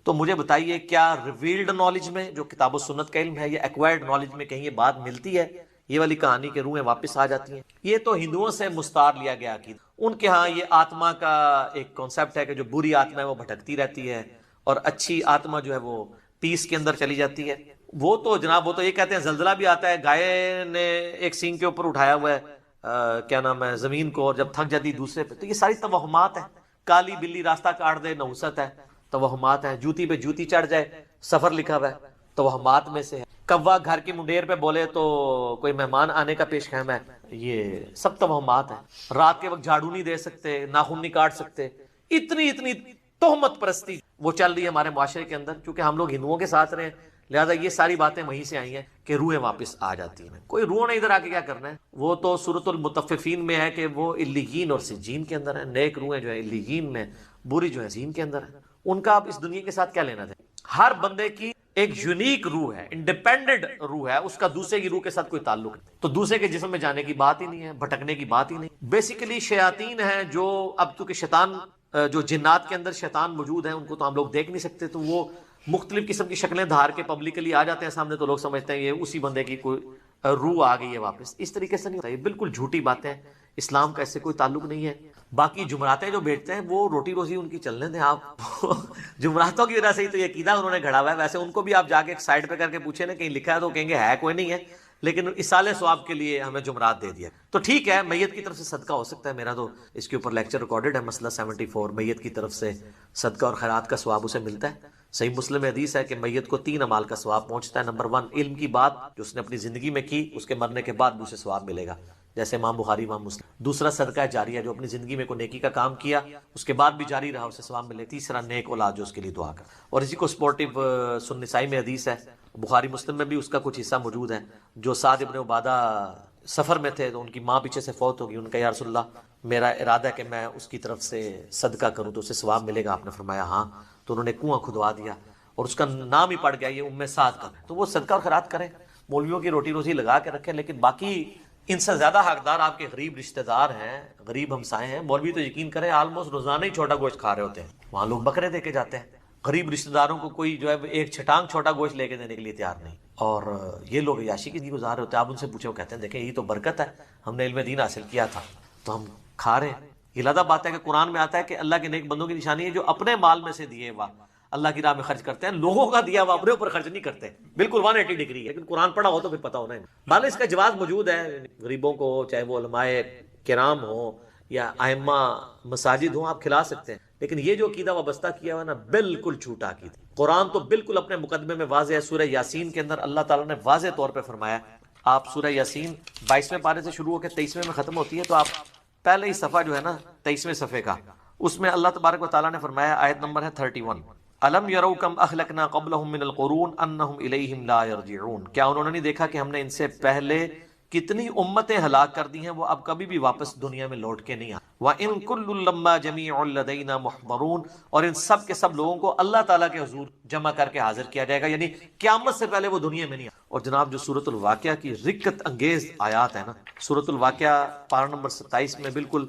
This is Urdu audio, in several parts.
تو مجھے بتائیے کیا ریویلڈ نالج میں جو کتاب و سنت کا علم ہے یا ایکوائرڈ نالج میں کہیں یہ بات ملتی ہے یہ والی کہانی کہ روحیں واپس آ جاتی ہیں؟ یہ تو ہندوؤں سے مستعار لیا گیا عقیدہ. ان کے ہاں یہ آتما کا ایک کانسیپٹ ہے کہ جو بری آتما ہے وہ بھٹکتی رہتی ہے اور اچھی آتما جو ہے وہ پیس کے اندر چلی جاتی ہے. وہ تو جناب وہ تو یہ کہتے ہیں زلزلہ بھی آتا ہے، گائے نے ایک سینگ کے اوپر اٹھایا ہوا ہے کیا نام ہے زمین کو، اور جب تھک جاتی دوسرے پہ. تو یہ ساری توہمات ہیں. کالی بلی راستہ کاٹ دے نحوست ہے، توہمات ہیں. جوتی پہ جوتی چڑھ جائے سفر لکھا ہوا ہے، توہمات میں سے ہے. کوا گھر کی منڈیر پہ بولے تو کوئی مہمان آنے کا پیش خیم ہے، یہ سب توہمات ہیں. رات کے وقت جھاڑو نہیں دے سکتے، ناخن نہیں کاٹ سکتے. اتنی تہمت پرستی وہ چل رہی ہے ہمارے معاشرے کے اندر. چونکہ ہم لوگ ہندوؤں کے ساتھ رہے ہیں لہذا یہ ساری باتیں وہیں سے آئی ہیں کہ روحیں واپس آ جاتی ہیں. کوئی روح نے ادھر آ کے کیا کرنا ہے؟ وہ تو سورۃ المطففین میں ہے کہ وہ علیین اور سجین کے اندر ہے. نیک روحیں جو ہیں علیین میں، بری جو ہے سجین کے اندر ہے. ان کا اب اس دنیا کے ساتھ کیا لینا تھا؟ ہر بندے کی ایک یونیک روح ہے، انڈیپینڈنٹ روح ہے، اس کا دوسرے کی روح کے ساتھ کوئی تعلق نہیں. تو دوسرے کے جسم میں جانے کی بات ہی نہیں ہے، بھٹکنے کی بات ہی نہیں. بیسیکلی شیاطین ہیں جو اب چونکہ شیطان جو جنات کے اندر شیطان موجود ہیں ان کو تو ہم لوگ دیکھ نہیں سکتے، تو وہ مختلف قسم کی شکلیں دھار کے پبلکلی آ جاتے ہیں سامنے، تو لوگ سمجھتے ہیں یہ اسی بندے کی کوئی روح آ گئی ہے واپس. اس طریقے سے نہیں ہوتا، یہ بالکل جھوٹی باتیں. اسلام کا اس سے کوئی تعلق نہیں ہے. باقی جمعراتیں جو بیچتے ہیں وہ روٹی روزی ان کی چلنے دیں آپ. جمعراتوں کی وجہ سے ہی تو یہ عقیدہ انہوں نے گھڑا ہوا ہے. ویسے ان کو بھی آپ جا کے ایک سائڈ پہ کر کے پوچھیں نا کہیں لکھا ہے تو کہیں گے ہے کوئی نہیں ہے، لیکن اصالہ ثواب کے لیے ہمیں جمعرات دے دیا. تو ٹھیک ہے میت کی طرف سے صدقہ ہو سکتا ہے. میرا تو اس کے اوپر لیکچر ریکارڈڈ ہے، مسئلہ 74. میت کی طرف سے صدقہ اور خیرات کا ثواب اسے ملتا ہے. صحیح مسلم میں حدیث ہے کہ میت کو 3 اعمال کا ثواب پہنچتا ہے. نمبر 1 علم کی بات جو اس نے اپنی زندگی میں کی، اس کے مرنے کے بعد بھی اسے ثواب ملے گا جیسے امام بخاری امام مسلم. دوسرا صدقہ جاریہ جو اپنی زندگی میں کوئی نیکی کا کام کیا اس کے بعد بھی جاری رہا اسے ثواب ملے. تیسرا نیک اولاد جو اس کے لیے دعا کر. اور اسی کو سپورٹیو سنن نسائی میں حدیث ہے، بخاری مسلم میں بھی اس کا کچھ حصہ موجود ہے. جو سعد ابن عبادہ سفر میں تھے تو ان کی ماں پیچھے سے فوت ہوگی. ان کا یا رسول اللہ میرا ارادہ ہے کہ میں اس کی طرف سے صدقہ کروں تو اسے ثواب ملے گا. آپ نے فرمایا ہاں. تو انہوں نے کنواں کھدوا دیا اور اس کا نام ہی پڑ گیا یہ ام سعد کا. تو وہ صدقہ اور خیرات کریں، مولویوں کی روٹی روزی لگا کے رکھیں. لیکن باقی ان سے زیادہ حقدار آپ کے غریب رشتہ دار ہیں، غریب ہمسائے ہیں. مولوی تو یقین کریں آلموسٹ روزانہ ہی چھوٹا گوشت کھا رہے ہوتے ہیں، وہاں لوگ بکرے دے کے جاتے ہیں. غریب رشتہ داروں کو کوئی جو ہے ایک چھٹانگ چھوٹا گوشت لے کے دینے کے لیے تیار نہیں. اور یہ لوگ عیاشی کی زندگی گزار رہے ہوتے ہیں. آپ ان سے پوچھیں وہ کہتے ہیں دیکھیں یہ تو برکت ہے، ہم نے علم دین حاصل کیا تھا تو ہم کھا رہے ہیں. یہ لادہ بات ہے کہ قرآن میں آتا ہے کہ اللہ کے نیک بندوں کی نشانی ہے جو اپنے مال میں سے دیے ہوا اللہ کی راہ میں خرچ کرتے ہیں. لوگوں کا دیا ہوا اپنے اوپر خرچ نہیں کرتے. بالکل 180 ڈگری ہے. لیکن قرآن پڑھا ہو تو پھر پتا ہونا ہے. بال اس کا جواز موجود ہے غریبوں کو، چاہے وہ علماء کرام ہوں یا ائمہ مساجد ہوں، آپ کھلا سکتے ہیں. لیکن یہ جو عقیدہ وابستہ کیا ہوا نا بالکل جھوٹا عقیدہ. قرآن تو بالکل اپنے مقدمے میں واضح ہے. سورہ یاسین کے اندر اللہ تعالیٰ نے واضح طور پہ فرمایا، آپ سورہ یاسین 22ویں پارے سے شروع ہو کے 23ویں میں ختم ہوتی ہے، تو آپ پہلے ہی صفحہ جو ہے نا 23ویں صفحے کا، اس میں اللہ تبارک و تعالیٰ نے فرمایا، آیت نمبر ہے 31، الم یروا کم اہلکنا قبلہم من القرون انہم الیہم لا یرجعون، کیا انہوں نے نہیں دیکھا کہ ہم نے ان سے پہلے کتنی امتیں ہلاک کر دی ہیں، وہ اب کبھی بھی واپس دنیا میں لوٹ کے نہیں آئیں. وَإِن كُلٌّ لَمَّا جَمِيعٌ لَدَيْنَا مُحْضَرُونَ، اور ان سب کے سب لوگوں کو اللہ تعالیٰ کے حضور جمع کر کے حاضر کیا جائے گا، یعنی قیامت سے پہلے وہ دنیا میں نہیں آئے. اور جناب جو سورۃ الواقعہ کی رکت انگیز آیات ہے نا، سورۃ الواقعہ پارہ نمبر 27 میں بالکل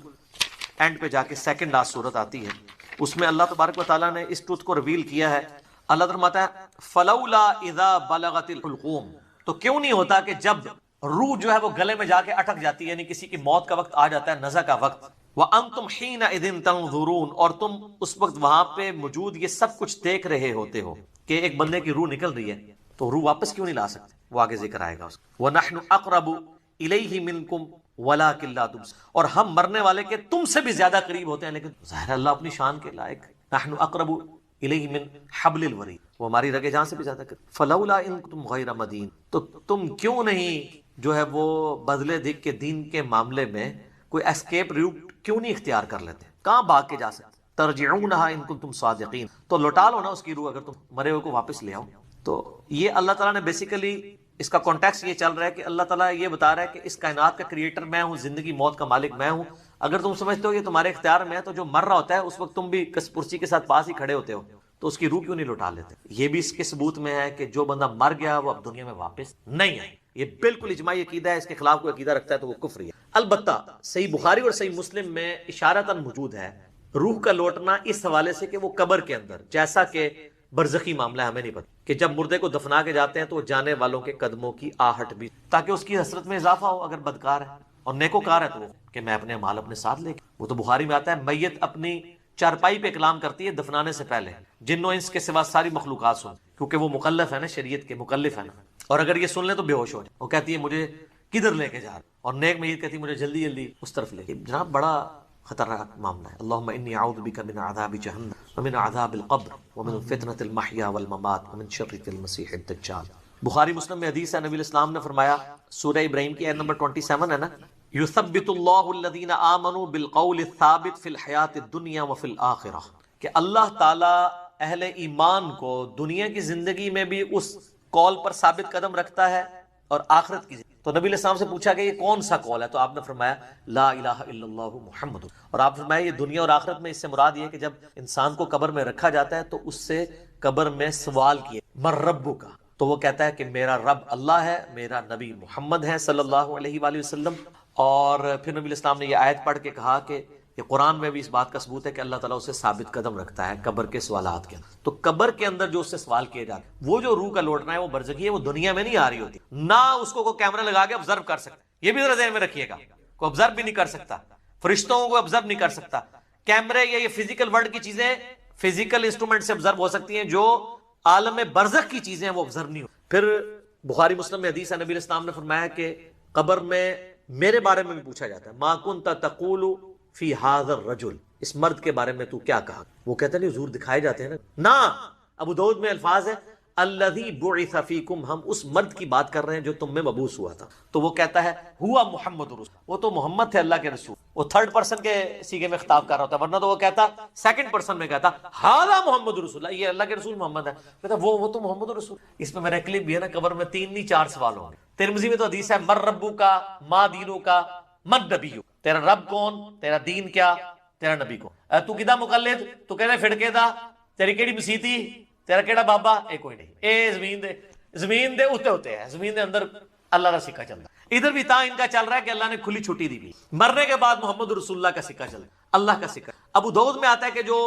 اینڈ پہ جا کے سیکنڈ لاسٹ سورت آتی ہے، اس میں اللہ تبارک و تعالیٰ نے اس ٹروتھ کو ریویل کیا ہے. اللہ فرماتا ہے فَلَوْلَا إِذَا بَلَغَتِ الْحُلْقُومَ، تو کیوں نہیں ہوتا کہ جب روح جو ہے وہ گلے میں جا کے اٹک جاتی ہے، یعنی کسی کی موت کا وقت آ جاتا ہے، نزع کا وقت، وَأَنْتُمْ حِينَئِذٍ تَنْظُرُونَ، اور تم اس وقت وہاں پہ موجود یہ سب کچھ دیکھ رہے ہوتے ہو کہ ایک بندے کی روح نکل رہی ہے، تو روح واپس کیوں نہیں لا سکتے؟ وہ آگے ذکر آئے گا اس کا. وَنَحْنُ أَقْرَبُ إِلَيْهِ مِنْكُمْ وَلَكِنْ لَا تُبْصِرُونَ، اور ہم مرنے والے کے تم سے بھی زیادہ قریب ہوتے ہیں، لیکن ظاہر اللہ اپنی شان کے لائق. نَحْنُ أَقْرَبُ إِلَيْهِ مِنْ حَبْلِ الْوَرِيدِ، وہ ہماری رگے جان سے بھی زیادہ قریب. فَلَوْلَا إِن كُنتُمْ غَيْرَ مَدِينٍ، تو تم کیوں نہیں جو ہے وہ بدلے دکھ کے دین کے معاملے میں کوئی اسکیپ روٹ کیوں نہیں اختیار کر لیتے؟ کہاں بھاگ کے جا سکتے؟ ترجعونها ان کنتم صادقین، تو لوٹا لو نا اس کی روح اگر تم مرے ہوئے کو واپس لے آؤ. تو یہ اللہ تعالیٰ نے بیسیکلی اس کا کانٹیکس یہ چل رہا ہے کہ اللہ تعالیٰ یہ بتا رہا ہے کہ اس کائنات کا کریٹر میں ہوں، زندگی موت کا مالک میں ہوں. اگر تم سمجھتے ہو یہ تمہارے اختیار میں ہے تو جو مر رہا ہوتا ہے اس وقت تم بھی کرسی کے ساتھ پاس ہی کھڑے ہوتے ہو، تو اس کی روح کیوں نہیں لوٹا لیتے؟ یہ بھی اس کے ثبوت میں ہے کہ جو بندہ مر گیا وہ اب دنیا میں واپس نہیں آئے. یہ بالکل اجماعی عقیدہ ہے، اس کے خلاف کوئی عقیدہ رکھتا ہے تو وہ کفر ہے. البتہ صحیح بخاری اور صحیح مسلم میں اشارتاً موجود ہے روح کا لوٹنا اس حوالے سے کہ وہ قبر کے اندر، جیسا کہ برزخی معاملہ ہے ہمیں نہیں پتہ کہ جب مردے کو دفنا کے جاتے ہیں تو جانے والوں کے قدموں کی آہٹ بھی، تاکہ اس کی حسرت میں اضافہ ہو اگر بدکار ہے، اور نیکوکار ہے تو وہ کہ میں اپنے مال اپنے ساتھ لے کے، وہ تو بخاری میں آتا ہے میت اپنی چارپائی پہ کلام کرتی ہے دفنانے سے پہلے، جن و انس کے سوا ساری مخلوقات سن، کیونکہ وہ مکلف ہے نا، شریعت کے مکلف ہے نا، اور اگر یہ سن لیں تو بے ہوش ہو جائے، وہ کہتی ہے مجھے کدھر لے کے جا رہا، اور نیک میت کہتی ہے مجھے جلدی جلدی اس طرف لے کے۔ جناب بڑا خطرناک معاملہ ہے۔ اللہم انی اعوذ بک من عذاب جہنم ومن عذاب القبر ومن فتنة المحیا والممات ومن شر المسیح الدجال۔ بخاری مسلم میں حدیث ہے، نبی الاسلام نے فرمایا، سورہ ابراہیم کی آیت نمبر 27 ہے نا، یثبت اللہ الذین آمنوا بالقول الثابت فی الحیاۃ الدنیا وفی الآخرہ، کہ اللہ تعالی اہل ایمان کو دنیا کی زندگی میں بھی اس قول پر ثابت قدم رکھتا ہے اور آخرت کی زندگی۔ تو نبی علیہ السلام سے پوچھا کہ یہ کون سا قول ہے، تو آپ نے فرمایا لا الہ الا اللہ محمد، اور آپ فرمایا یہ دنیا اور آخرت میں، اس سے مراد یہ ہے کہ جب انسان کو قبر میں رکھا جاتا ہے تو اس سے قبر میں سوال کیے من ربک کا، تو وہ کہتا ہے کہ میرا رب اللہ ہے، میرا نبی محمد ہے صلی اللہ علیہ وآلہ وسلم۔ اور پھر نبی علیہ السلام نے یہ آیت پڑھ کے کہا کہ یہ قرآن میں بھی اس بات کا ثبوت ہے کہ اللہ تعالیٰ اسے ثابت قدم رکھتا ہے قبر کے سوالات کے اندر۔ تو قبر کے اندر جو اس سے سوال کیے جاتے ہیں، وہ جو روح کا لوٹنا ہے وہ برزخی ہے، وہ دنیا میں نہیں آ رہی ہوتی، نہ اس کو کوئی کیمرہ لگا کے آبزرو کر سکتا، یہ بھی ذرا ذہن میں رکھیے گا، کوئی آبزرو بھی نہیں کر سکتا، فرشتوں کو آبزرو نہیں کر سکتا، کیمرے یا یہ فزیکل ورلڈ کی چیزیں فزیکل انسٹرومنٹ سے آبزرو ہو سکتی ہیں، جو عالم برزخ کی چیزیں ہیں وہ آبزرو نہیں ہو۔ پھر بخاری مسلم میں حدیث ہے، نبی علیہ السلام نے فرمایا کہ قبر میں میرے بارے میں بھی پوچھا جاتا ہے، ما کنت تقول فی ھذا الرجل، اس مرد کے بارے میں تو کیا کہا؟ وہ کہتے ہیں حضور دکھائے جاتے ہیں نا، ابو داؤد میں الفاظ ہے الذی بعث فیکم، ہم اس مرد کی بات کر رہے ہیں جو تم میں مبعوث ہوا تھا۔ تو وہ کہتا ہے ہوا محمد رسول، وہ تو محمد تھے اللہ کے رسول، وہ تھرڈ پرسن کے سیغے میں خطاب کر رہا ہوتا ہے، ورنہ تو وہ کہتا سیکنڈ پرسن میں کہتا ھذا محمد رسول اللہ، یہ اللہ کے رسول محمد ہے، کہتا وہ تو محمد رسول۔ اس میں میرا کلپ بھی ہے نا، قبر میں 3 نہیں 4 سوال ہوں گے۔ ترمذی میں تو حدیث ہے من ربک ما دینک من نبیک، تیرا رب کون، تیرا دین کیا، تیرا نبی کو، تو کدا مقلد، تو کہنا فڑکے دا، تیری کیڑی مسیتی، تیرا کیڑا بابا، اے کوئی نہیں، اے زمین دے اتے ہوتے ہیں، زمین دے اندر اللہ کا سکہ چلتا ہے۔ ادھر بھی تا ان کا چل رہا ہے کہ اللہ نے کھلی چھٹی دی بھی، مرنے کے بعد محمد رسول اللہ کا سکہ چل رہا ہے، اللہ کا سکہ۔ ابو داؤد میں آتا ہے کہ جو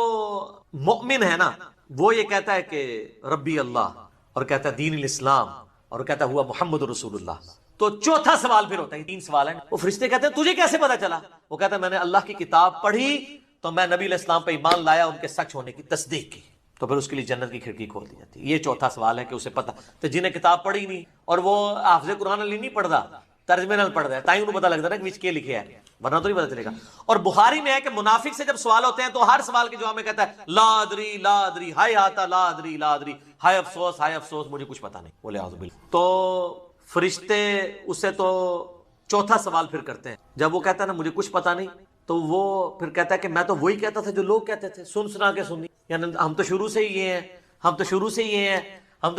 مؤمن ہے نا، وہ یہ کہتا ہے کہ ربی اللہ، اور کہتا ہے دین الاسلام، اور کہتا ہے ہوا محمد رسول اللہ۔ تو چوتھا سوال پھر ہوتا ہے، 3 سوال ہیں، وہ فرشتے کہتے ہیں تجھے کیسے پتا چلا؟ وہ کہتا ہے میں نے اللہ کی کتاب پڑھی تو میں نبی علیہ السلام پہ ایمان لایا، ان کے سچ ہونے کی تصدیق کی، تو پھر اس کے لیے جنت کی کھڑکی کھول دی جاتی ہے۔ یہ چوتھا سوال ہے کہ اسے پتا، تو جنہیں کتاب پڑھی نہیں اور وہ حافظ قرآن علی نہیں پڑھتا، ترجمے نال پڑھتا ہے، تائی انہوں پتا لگتا ہے نا کہ کے لکھے ہے، ورنہ تو نہیں پتا چلے گا۔ اور بخاری میں ہے کہ منافق سے جب سوال ہوتے ہیں تو ہر سوال کے جواب میں کہتا ہے لا ادری لا ادری، ہائے آتا لا ادری لا ادری، ہائے افسوس مجھے کچھ پتا نہیں، بولے اعوذ باللہ۔ تو فرشتے اسے تو چوتھا سوال پھر کرتے ہیں، جب وہ کہتا ہے نا مجھے کچھ پتا نہیں، تو وہ پھر کہتا ہے کہ میں تو وہی کہتا تھا جو لوگ کہتے تھے، سنا کے سنی، یعنی ہم تو شروع سے ہی یہ ہیں، ہم تو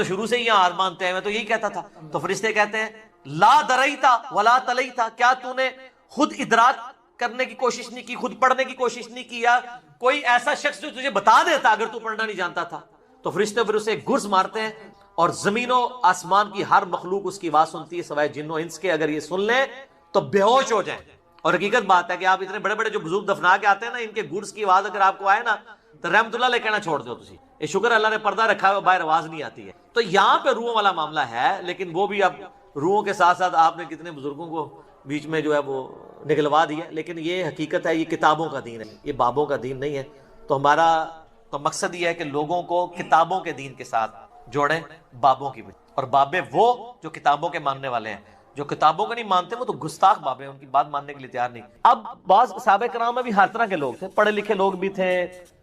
شروع سے ہی یہاں ہار مانتے ہیں، میں تو یہی کہتا تھا۔ تو فرشتے کہتے ہیں لا دریتا ولا تلیتا، کیا تو نے خود ادراک کرنے کی کوشش نہیں کی، خود پڑھنے کی کوشش نہیں کی، یا کوئی ایسا شخص جو تجھے بتا دیتا اگر تو پڑھنا نہیں جانتا تھا؟ تو فرشتے پھر اسے گرز مارتے ہیں، اور زمین و آسمان کی ہر مخلوق اس کی آواز سنتی ہے سوائے جن و انس کے، اگر یہ سن لیں تو بے ہوش ہو جائیں۔ اور حقیقت بات ہے کہ آپ اتنے بڑے بڑے جو بزرگ دفنا کے آتے ہیں نا، ان کے گرز کی آواز اگر آپ کو آئے نا تو رحمت اللہ لے کہنا چھوڑ دو تسی، یہ شکر اللہ نے پردہ رکھا ہے، باہر آواز نہیں آتی ہے۔ تو یہاں پہ روحوں والا معاملہ ہے، لیکن وہ بھی اب روحوں کے ساتھ ساتھ آپ نے کتنے بزرگوں کو بیچ میں جو ہے وہ نکلوا دیا، لیکن یہ حقیقت ہے، یہ کتابوں کا دین ہے، یہ بابوں کا دین نہیں ہے۔ تو ہمارا تو مقصد یہ ہے کہ لوگوں کو کتابوں کے دین کے ساتھ جوڑیں، بابوں کی بھی، اور بابے وہ جو کتابوں کے ماننے والے ہیں، جو کتابوں کو نہیں مانتے وہ تو گستاخ بابے ہیں، ان کی بات ماننے کے لیے تیار نہیں۔ اب بعض صحابہ کرام میں بھی ہر طرح کے لوگ تھے، پڑھے لکھے لوگ بھی تھے،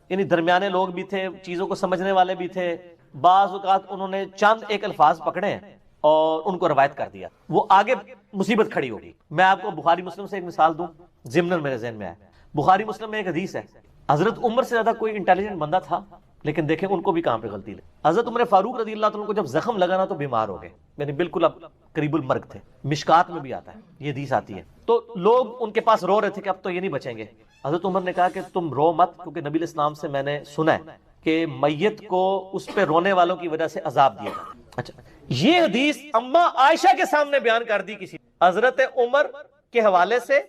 یعنی درمیانے لوگ بھی تھے، چیزوں کو سمجھنے والے بھی تھے، بعض اوقات انہوں نے چند ایک الفاظ پکڑے ہیں اور ان کو روایت کر دیا، وہ آگے مصیبت کھڑی ہوگی۔ میں آپ کو بخاری مسلم سے ایک مثال دوں، ضمن میرے ذہن میں آیا، بخاری مسلم میں ایک حدیث ہے، حضرت عمر سے زیادہ کوئی انٹیلیجنٹ بندہ تھا، لیکن دیکھیں ان کو بھی کہاں پہ غلطی لگی۔ حضرت عمر فاروق رضی اللہ عنہ کو جب زخم لگا نا تو بیمار ہو گئے، یعنی بالکل اب قریب المرگ تھے، مشکات میں بھی آتا ہے یہ حدیث آتی ہے۔ تو لوگ ان کے پاس رو رہے تھے کہ اب تو یہ نہیں بچیں گے۔ حضرت عمر نے کہا کہ تم رو مت، کیونکہ نبی علیہ السلام سے میں نے سنا ہے کہ میت کو اس پہ رونے والوں کی وجہ سے عذاب دیا جاتا ہے۔ اچھا، یہ حدیث اما عائشہ کے سامنے بیان کر دی کسی حضرت عمر کے حوالے سے،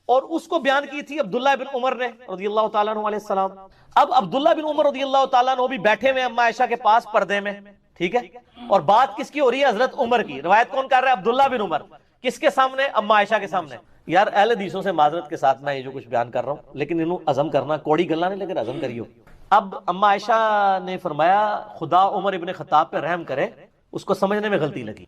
اور اس کو بیان کی تھی عبداللہ بن عمر نے رضی اللہ تعالیٰ عنہ علیہ السلام. اب عبداللہ بن عمر رضی اللہ تعالیٰ عنہ بھی بیٹھے ہوئے اما عائشہ کے پاس پردے میں, ٹھیک ہے, اور بات کس کی ہو رہی ہے؟ حضرت عمر کی. روایت کون کر رہا ہے؟ عبداللہ بن عمر. کس کے سامنے؟ اما عائشہ کے سامنے. یار اہل حدیثوں سے معذرت کے ساتھ میں یہ جو کچھ بیان کر رہا ہوں, لیکن انہوں عزم کرنا, کوڑی گلنا نہیں, لیکن عزم کریو. اب اما عائشہ نے فرمایا خدا عمر ابن خطاب پہ رحم کرے, اس کو سمجھنے میں غلطی لگی.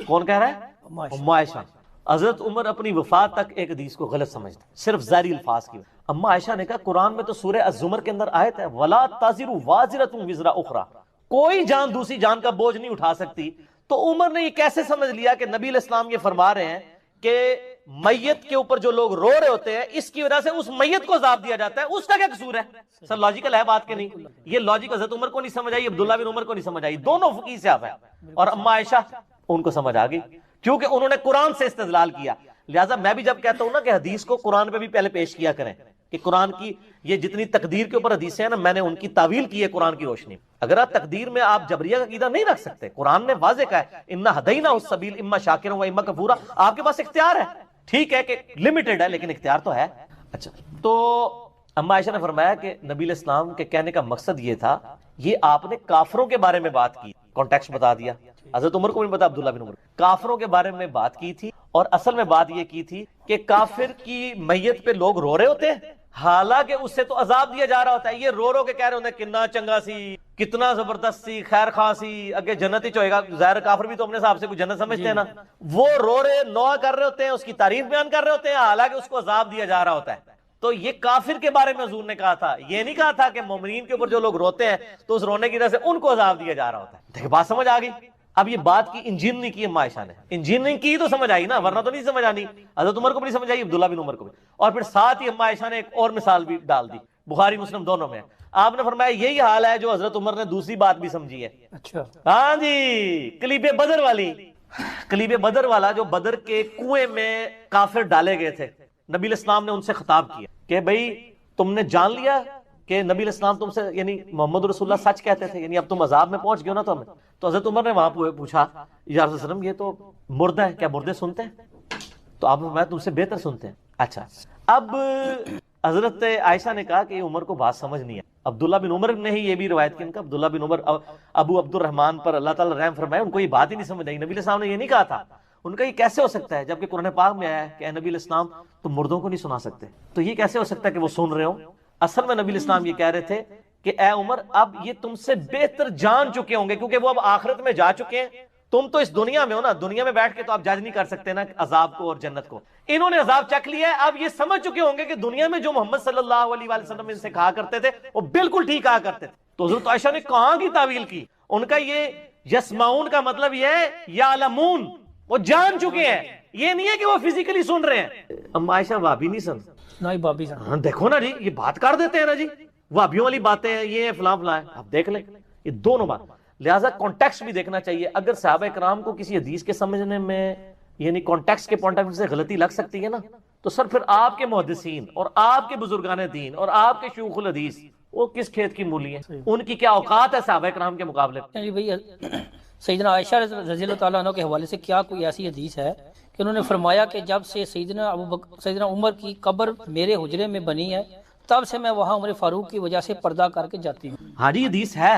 کون کہہ رہا ہے؟ اما عائشہ. حضرت عمر اپنی وفات تک ایک حدیث کو غلط سمجھتے, صرف ظاہری الفاظ کی. اما عائشہ نے کہا قرآن میں تو سورہ الزمر کے اندر آیت ہے وَلَا تَزِرُ وَازِرَةٌ وِزْرَ أُخْرَى, کوئی جان دوسری جان کا بوجھ نہیں اٹھا سکتی. تو عمر نے یہ کیسے سمجھ لیا کہ نبی علیہ السلام یہ فرما رہے ہیں کہ میت کے اوپر جو لوگ رو رہے ہوتے ہیں اس کی وجہ سے اس میت کو عذاب دیا جاتا ہے, اس کا کیا قصور ہے؟ سر لاجیکل ہے بات کہ نہیں؟ یہ لاجک حضرت عمر کو نہیں سمجھ آئی, عبداللہ بن عمر کو نہیں سمجھ آئی, دونوں فقیہ سے آپ ہیں, اور اما عائشہ ان کو سمجھ آ گئی کیونکہ انہوں نے قرآن سے استدلال کیا. لہٰذا میں بھی جب کہتا ہوں نا کہ حدیث کو قرآن پہ بھی پہلے پیش کیا کریں, کہ قرآن کی یہ جتنی تقدیر کے اوپر حدیثیں ہیں نا, میں نے ان کی تعویل کی ہے قرآن کی روشنی. اگر آپ تقدیر میں آپ جبریہ کا عقیدہ نہیں رکھ سکتے, قرآن نے واضح کہا ہے اِنَّا هَدَيْنَاهُ السَّبِيلَ اِمَّا شَاكِرًا وَإِمَّا كَفُورًا, آپ کے پاس اختیار ہے, ٹھیک ہے کہ لمیٹڈ ہے لیکن اختیار تو ہے. اچھا, تو اما عائشہ نے فرمایا کہ نبی علیہ السلام کے کہنے کا مقصد یہ تھا, یہ آپ نے کافروں کے بارے میں بات کی, کانٹیکسٹ بتا دیا. حضرت عمر کو بھی پتا, عبداللہ بن عمر, کافروں کے بارے میں بات کی تھی, اور اصل میں بات یہ کی تھی کہ کافر کی میت پہ لوگ رو رہے ہوتے ہیں, حالانکہ اس سے تو عذاب دیا جا رہا ہوتا ہے. یہ رو رو کے کہہ رہے ہوتے ہیں کتنا چنگا سی, کتنا زبردست سی, خیر خواہ سی, اگے جنت ہی چوئے گا. ظاہر کافر بھی تو اپنے حساب سے کوئی جنت سمجھتے ہیں نا, وہ رو رہے نوح کر رہے ہوتے ہیں, اس کی تعریف بیان کر رہے ہوتے ہیں, حالانکہ اس کو عذاب دیا جا رہا ہوتا ہے. تو یہ کافر کے بارے میں حضور نے کہا تھا, یہ نہیں کہا تھا کہ مومنین کے اوپر جو لوگ روتے ہیں تو اس رونے کی وجہ سے ان کو عذاب دیا جا رہا ہوتا ہے. دیکھ بات سمجھ آ گئی. اب یہ بات کی انجینئرنگ کی اما عائشہ نے, انجینئرنگ کی تو سمجھ آئی نا, ورنہ تو نہیں سمجھ آنی. حضرت عمر کو بھی نہیں سمجھ آئی, عبداللہ بن عمر کو بھی. اور پھر ساتھ ہی اما عائشہ نے ایک اور مثال بھی ڈال دی, بخاری مسلم دونوں میں. آپ نے فرمایا یہی حال ہے جو حضرت عمر نے دوسری بات بھی سمجھی ہے. اچھا, ہاں جی, کلیب بدر والی, کلیب بدر والا جو بدر کے کنویں میں کافر ڈالے گئے تھے, نبی علیہ السلام نے ان سے خطاب کیا کہ بھئی تم نے جان لیا کہ نبی علیہ السلام تم سے یعنی محمد رسول اللہ سچ کہتے تھے, یعنی اب تم عذاب میں پہنچ گئے ہو نا. تو ہمیں تو حضرت عمر نے وہاں پوچھا یا رسول اللہ یہ تو مردہ ہے, کیا مردے سنتے ہیں؟ تو آپ نے فرمایا تم سے بہتر سنتے ہیں. اچھا, اب حضرت عائشہ نے کہا کہ یہ عمر کو بات سمجھ نہیں ہے. عبداللہ بن عمر نے ہی یہ بھی روایت کی, ان کا عبداللہ بن عمر ابو عبد الرحمن پر اللہ تعالیٰ رحم فرمائے, ان کو یہ بات ہی نہیں سمجھ آئی. نبی علیہ السلام نے یہ نہیں کہا تھا. ان کا یہ کیسے ہو سکتا ہے جبکہ قرآن پاک میں آیا ہے کہ اے نبی علیہ السلام تم مردوں کو نہیں سنا سکتے, تو یہ کیسے ہو سکتا ہے کہ وہ سن رہے ہوں؟ اصل میں نبی علیہ السلام یہ کہہ رہے تھے کہ اے عمر اب یہ تم سے بہتر جان چکے ہوں گے, کیونکہ وہ اب آخرت میں جا چکے ہیں, تم تو اس دنیا میں ہو نا, دنیا میں بیٹھ کے تو آپ جج نہیں کر سکتے نا عذاب کو اور جنت کو. انہوں نے عذاب چکھ لیا ہے, اب یہ سمجھ چکے ہوں گے کہ دنیا میں جو محمد صلی اللہ علیہ وآلہ وسلم ان سے کہا کرتے تھے وہ بالکل ٹھیک کہا کرتے تھے. تو حضرت عائشہ نے کہاں کی تعویل کی, ان کا یہ یسمعون کا مطلب یہ ہے یعلمون, وہ جان چکے ہیں, یہ نہیں ہے کہ وہ فزیکلی سن رہے ہیں. اما عائشہ وہابی نہیں سن, نہیں بابی سن, دیکھو نا جی, یہ بات کر دیتے ہیں نا جی, وہابیوں والی باتیں ہیں, یہ فلاں فلاں ہے, آپ دیکھ لیں یہ دونوں بات. لہٰذا کانٹیکسٹ بھی دیکھنا چاہیے. اگر صحابہ کرام کو کسی حدیث کے سمجھنے میں یعنی کانٹیکسٹ کے پوائنٹ آف ویو سے غلطی لگ سکتی ہے نا, تو سر پھر آپ کے محدثین اور آپ کے بزرگان دین اور آپ کے شیوخ الحدیث وہ کس کھیت کی مولی ہیں, ان کی کیا اوقات ہے صحابہ کرام کے مقابلے. سیدنا عائشہ رضی اللہ تعالیٰ عنہ کے حوالے سے کیا کوئی ایسی حدیث ہے کہ انہوں نے فرمایا کہ جب سے سیدنا عمر کی قبر میرے حجرے میں بنی ہے تب سے میں وہاں عمر فاروق کی وجہ سے پردہ کر کے جاتی ہوں؟ ہاں جی, حدیث ہے,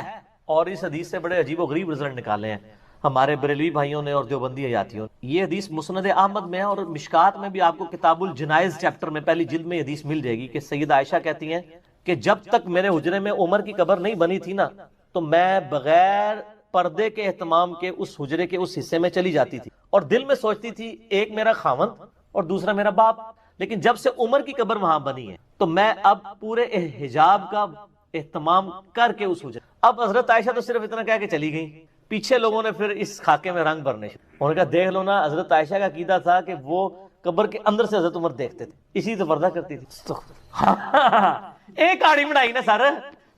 اور اس حدیث سے بڑے عجیب و غریب رزلٹ نکالے ہیں ہمارے بریلوی بھائیوں نے اور دیوبندی حیاتیوں نے. یہ حدیث مسند احمد میں ہے, اور مشکات میں بھی آپ کو کتاب الجنائز چیپٹر میں پہلی جلد میں حدیث مل جائے گی کہ سیدہ عائشہ کہتی ہیں کہ جب تک میرے حجرے میں عمر کی قبر نہیں بنی تھی نا, تو میں بغیر پردے کے اہتمام کے اس حجرے کے اس حصے میں چلی جاتی تھی, اور دل میں سوچتی تھی ایک میرا خاوند اور دوسرا میرا باپ. لیکن جب سے عمر کی قبر وہاں بنی ہے تو میں اب پورے حجاب کا اہتمام کر کے اس حجرے. اب حضرت عائشہ تو صرف اتنا کہہ کے چلی گئی, پیچھے لوگوں نے پھر اس خاکے میں رنگ بھرنے شروع. انہوں نے کہا دیکھ لو نا, حضرت عائشہ کا عقیدہ تھا کہ وہ قبر کے اندر سے حضرت عمر دیکھتے تھے, اسی سے پردہ کرتی تھی. ایک آڑی بنائی نا سر,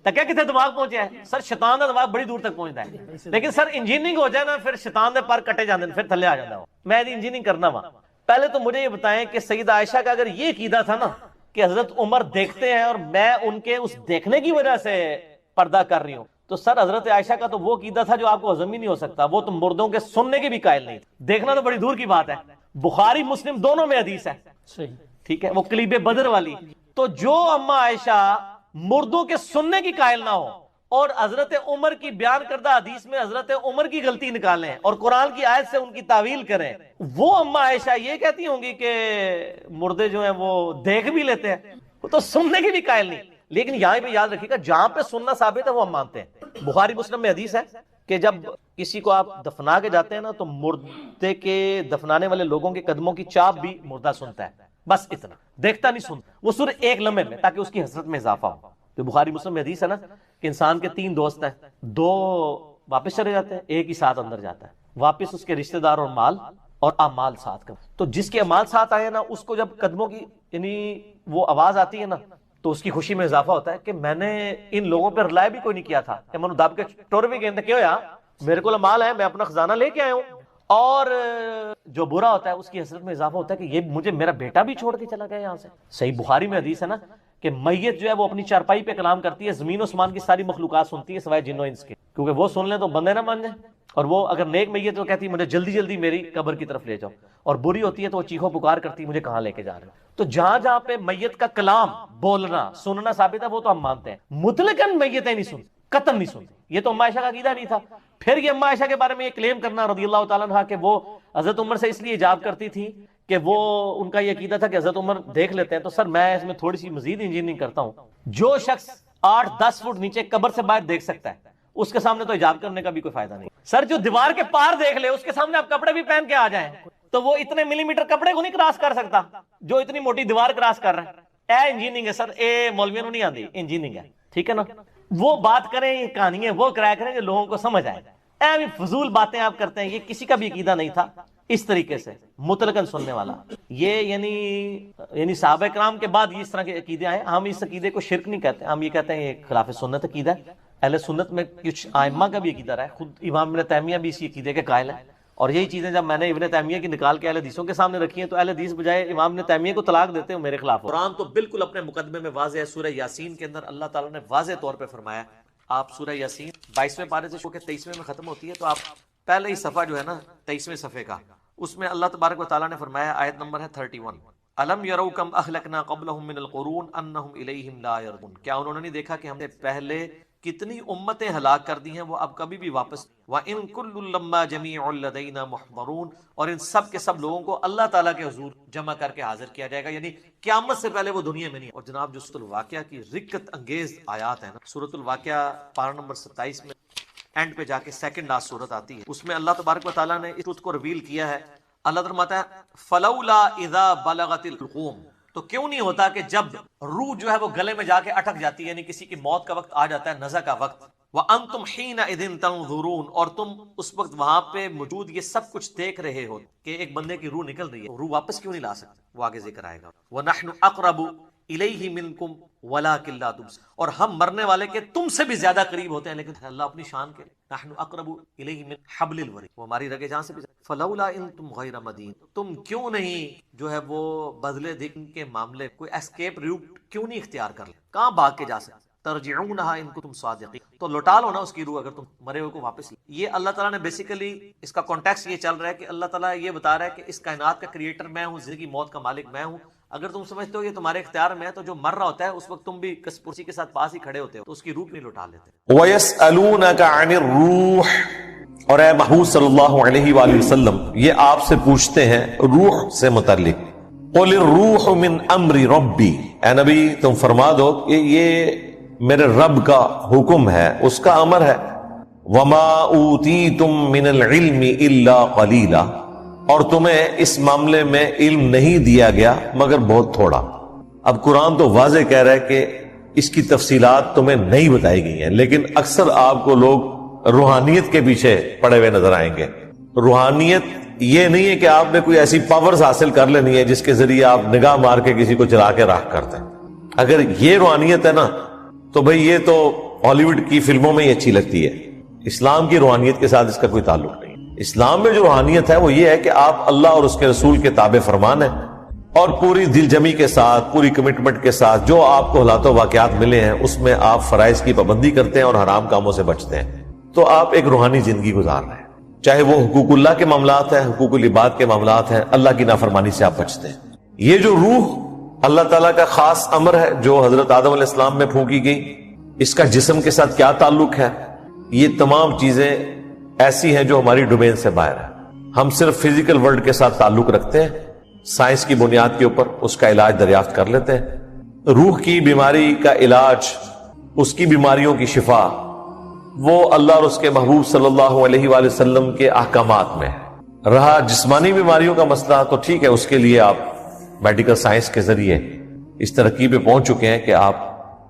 تکیا کتنے دماغ پہنچے ہے سر, شیطان کا دماغ بڑی دور تک پہنچتا ہے. لیکن سر انجینئرنگ ہو جائے نا پھر شیطان دے پر کٹے جاندے پھر تھلے آ جاتا. میں انجینئرنگ کرنا وا. پہلے تو مجھے یہ بتائیں کہ سیدہ عائشہ کا اگر یہ عقیدہ تھا نا کہ حضرت عمر دیکھتے ہیں اور میں ان کے اس دیکھنے کی وجہ سے پردہ کر رہی ہوں, تو سر حضرت عائشہ کا تو وہ عقیدہ تھا جو آپ کو ہضم ہی نہیں ہو سکتا. وہ تو مردوں کے سننے کے بھی قائل نہیں تھے, دیکھنا تو بڑی دور کی بات ہے. بخاری مسلم دونوں میں حدیث ہے ٹھیک ہے، وہ کلیب بدر والی. تو جو اما عائشہ مردوں کے سننے کی قائل نہ ہو اور حضرت عمر کی بیان کردہ حدیث میں حضرت عمر کی غلطی نکالیں اور قرآن کی آیت سے ان کی تعویل کریں، وہ اما عائشہ یہ کہتی ہوں گی کہ مردے جو ہیں وہ دیکھ بھی لیتے ہیں، وہ تو سننے کی بھی قائل نہیں. لیکن یہاں پہ یاد رکھیے گا جہاں پہ سننا ثابت ہے وہ ہم مانتے ہیں. بخاری مسلم میں حدیث ہے کہ جب کسی کو آپ دفنا کے جاتے ہیں نا تو مردے کے دفنانے والے لوگوں کے قدموں کی چاپ بھی مردہ سنتا ہے، بس اتنا، دیکھتا نہیں سنتا، وہ صرف ایک لمحے میں، تاکہ اس کی حسرت میں اضافہ ہو. تو بخاری مسلم میں حدیث ہے نا کہ انسان کے 3 دوست ہیں، 2 واپس چلے جاتے ہیں، ایک ہی ساتھ اندر جاتا ہے، واپس اس کے رشتہ دار اور مال اور اعمال ساتھ کا. تو جس کے اعمال ساتھ آئے نا اس کو جب قدموں کی یعنی وہ آواز آتی ہے نا تو اس کی خوشی میں اضافہ ہوتا ہے کہ میں نے ان لوگوں پہ رلائے بھی کوئی نہیں کیا تھا کہ میں دب کے ٹور بھی گئے کیوں یا میرے کو مال ہے، میں اپنا خزانہ لے کے آیا ہوں. اور جو برا ہوتا ہے اس کی حسرت میں اضافہ ہوتا ہے کہ یہ مجھے میرا بیٹا بھی چھوڑ کے چلا گیا یہاں سے. صحیح بخاری میں حدیث ہے نا کہ میت جو ہے وہ اپنی چارپائی پہ کلام کرتی ہے، زمین و آسمان کی ساری مخلوقات سنتی ہے سوائے جن و انس کے، کیونکہ وہ سن لیں تو بندے نہ مان جائیں. اور وہ اگر نیک میت تو کہتی ہے مجھے جلدی جلدی میری قبر کی طرف لے جاؤ، اور بری ہوتی ہے تو وہ چیخو پکار کرتی ہے مجھے کہاں لے کے جا رہے ہو. تو جہاں جہاں پہ میت کا کلام بولنا سننا ثابت ہے وہ تو ہم مانتے ہیں. مطلقاً میتیں نہیں سنتی، قطعاً نہیں سنتی، یہ تو اما عائشہ کا عقیدہ نہیں تھا. پھر یہ اما عائشہ کے بارے میں یہ کلیم کرنا رضی اللہ تعالیٰ عنہ کہ وہ حضرت عمر سے اس لیے حجاب کرتی تھی کہ وہ ان کا یہ عقیدہ تھا کہ حضرت عمر دیکھ لیتے ہیں. تو سر میں اس میں تھوڑی سی مزید انجینئرنگ کرتا ہوں. جو شخص 8-10 فٹ نیچے قبر سے باہر دیکھ سکتا ہے اس کے سامنے تو حجاب کرنے کا بھی کوئی فائدہ نہیں. سر جو دیوار کے پار دیکھ لے اس کے سامنے آپ کپڑے بھی پہن کے آ جائیں تو وہ اتنے ملی میٹر کپڑے کو نہیں کراس کر سکتا جو اتنی موٹی دیوار کراس کر رہا ہے. اے انجینئرنگ ہے سر، اے مولویوں نہیں آتی، انجینئرنگ ہے، ٹھیک ہے نا. وہ بات کریں، یہ کہانی ہے وہ کرایا کریں جو لوگوں کو سمجھ آئے. اے فضول باتیں آپ کرتے ہیں، یہ کسی کا بھی عقیدہ نہیں تھا اس طریقے سے مطلقاً سننے والا. یہ یعنی صحابہ کرام کے بعد اس طرح کے عقیدے آئے. ہم اس عقیدے کو شرک نہیں کہتے، ہم یہ کہتے ہیں یہ خلاف سنت عقیدہ ہے. اہل سنت میں کچھ ائمہ کا بھی عقیدہ رہا ہے، خود امام ابن تیمیہ بھی اسی عقیدے کے قائل ہیں. اور یہی چیزیں جب میں نے ابن تیمیہ کی نکال کے اہل حدیثوں کے سامنے رکھی ہیں تو اہل حدیث بجائے امام ابن تیمیہ کو طلاق دیتے ہیں میرے خلاف. قرآن تو بالکل اپنے مقدمے میں واضح ہے. سورہ یاسین کے اندر اللہ تعالیٰ نے واضح طور پہ فرمایا، آپ سورہ یاسین 22ویں پارے سے شروع کے 23ویں میں ختم ہوتی ہے، تو آپ پہلے ہی صفحہ جو ہے نا 23ویں صفحے کا، اس میں اللہ تبارک و تعالیٰ نے فرمایا، آیت نمبر ہے 31، الم یروا کم اہلکنا قبلہم من القرون انہم الیہم لا یرجعون. کیا انہوں نے نہیں دیکھا کہ ہم نے پہلے کتنی امتیں ہلاک کر دی ہیں، وہ اب کبھی بھی واپس. وَإِن كُلٌّ لَمَّا جَمِيعٌ لَدَيْنَا مُحْضَرُونَ، اور ان سب کے سب لوگوں کو اللہ تعالیٰ کے حضور جمع کر کے حاضر کیا جائے گا، یعنی قیامت سے پہلے وہ دنیا میں نہیں. اور جناب جو سورۃ الواقعہ کی رکت انگیز آیات ہیں نا، سورۃ الواقعہ پارہ نمبر 27 میں اینڈ پہ جا کے سیکنڈ لاسٹ سورت آتی ہے، اس میں اللہ تبارک و تعالیٰ نے اس ٹروتھ کو ریویل کیا ہے. اللہ فرماتا ہے فَلَوْلَا إِذَا بَلَغَتِ الْحُلْقُومَ، تو کیوں نہیں ہوتا کہ جب روح جو ہے وہ گلے میں جا کے اٹک جاتی ہے، یعنی کسی کی موت کا وقت آ جاتا ہے، نزع کا وقت. وَأَنْتُمْ حِينَئِذٍ تَنْظُرُونَ، اور تم اس وقت وہاں پہ موجود یہ سب کچھ دیکھ رہے ہو کہ ایک بندے کی روح نکل رہی ہے، روح واپس کیوں نہیں لا سکتے، وہ آگے ذکر آئے گا. وَنَحْنُ أَقْرَبُ إِلَيْهِ مِنْكُمْ وَلَكِنْ لَا تُبْصِرُونَ، اور ہم مرنے والے کے تم سے بھی زیادہ قریب ہوتے ہیں، لیکن اللہ اپنی شان کے نحن اقرب الیہ من حبل الورید، وہ ہماری رگے جان سے بھی. فلولا انتم غیر مدین، تم کیوں نہیں جو ہے وہ بدلے دین کے معاملے کوئی اسکیپ روٹ کیوں نہیں اختیار کر لیں، کہاں بھاگ کے جا سکتے. ترجعونہا ان کنتم صادقین، تو لوٹا لو نا اس کی روح اگر تم مرے ہوئے کو واپس. یہ اللہ تعالیٰ نے بیسیکلی اس کا کانٹیکسٹ یہ چل رہا ہے کہ اللہ تعالیٰ یہ بتا رہا ہے کہ اس کائنات کا کریٹر میں ہوں، زندگی موت کا مالک میں ہوں. اگر تم سمجھتے ہو یہ تمہارے اختیار میں ہے تو جو مر رہا ہوتا ہے اس وقت تم بھی کرسی کے ساتھ پاس ہی کھڑے ہوتے ہو تو اس کی روح نہیں لوٹا لیتے. وَيَسْأَلُونَكَ عَنِ الرُّوحِ، اور اے محبوب صلی اللہ علیہ وآلہ وسلم یہ آپ سے پوچھتے ہیں روح سے متعلق. قُلِ الرُّوحُ مِنْ أَمْرِ رَبِّي، اے نبی تم فرما دو کہ یہ میرے رب کا حکم ہے، اس کا امر ہے. وَمَا أُوتِيتُم مِّنَ الْعِلْمِ إِلَّا قَلِيلًا، اور تمہیں اس معاملے میں علم نہیں دیا گیا مگر بہت تھوڑا. اب قرآن تو واضح کہہ رہا ہے کہ اس کی تفصیلات تمہیں نہیں بتائی گئی ہیں، لیکن اکثر آپ کو لوگ روحانیت کے پیچھے پڑے ہوئے نظر آئیں گے. روحانیت یہ نہیں ہے کہ آپ نے کوئی ایسی پاورز حاصل کر لینی ہے جس کے ذریعے آپ نگاہ مار کے کسی کو چلا کے راہ کرتے ہیں. اگر یہ روحانیت ہے نا تو بھئی یہ تو ہالی ووڈ کی فلموں میں ہی اچھی لگتی ہے. اسلام کی روحانیت کے ساتھ اس کا کوئی تعلق نہیں. اسلام میں جو روحانیت ہے وہ یہ ہے کہ آپ اللہ اور اس کے رسول کے تابع فرمان ہیں اور پوری دل جمی کے ساتھ، پوری کمٹمنٹ کے ساتھ جو آپ کو حالات و واقعات ملے ہیں اس میں آپ فرائض کی پابندی کرتے ہیں اور حرام کاموں سے بچتے ہیں. تو آپ ایک روحانی زندگی گزار رہے ہیں، چاہے وہ حقوق اللہ کے معاملات ہیں، حقوق العباد کے معاملات ہیں، اللہ کی نافرمانی سے آپ بچتے ہیں. یہ جو روح اللہ تعالیٰ کا خاص امر ہے جو حضرت آدم علیہ السلام میں پھونکی گئی، اس کا جسم کے ساتھ کیا تعلق ہے، یہ تمام چیزیں ایسی ہیں جو ہماری ڈومین سے باہر ہے. ہم صرف فزیکل ورلڈ کے ساتھ تعلق رکھتے ہیں، سائنس کی بنیاد کے اوپر اس کا علاج دریافت کر لیتے ہیں. روح کی بیماری کا علاج، اس کی بیماریوں کی شفا، وہ اللہ اور اس کے محبوب صلی اللہ علیہ وآلہ وسلم کے احکامات میں ہے. رہا جسمانی بیماریوں کا مسئلہ تو ٹھیک ہے، اس کے لیے آپ میڈیکل سائنس کے ذریعے اس ترقی پہ پہنچ چکے ہیں کہ آپ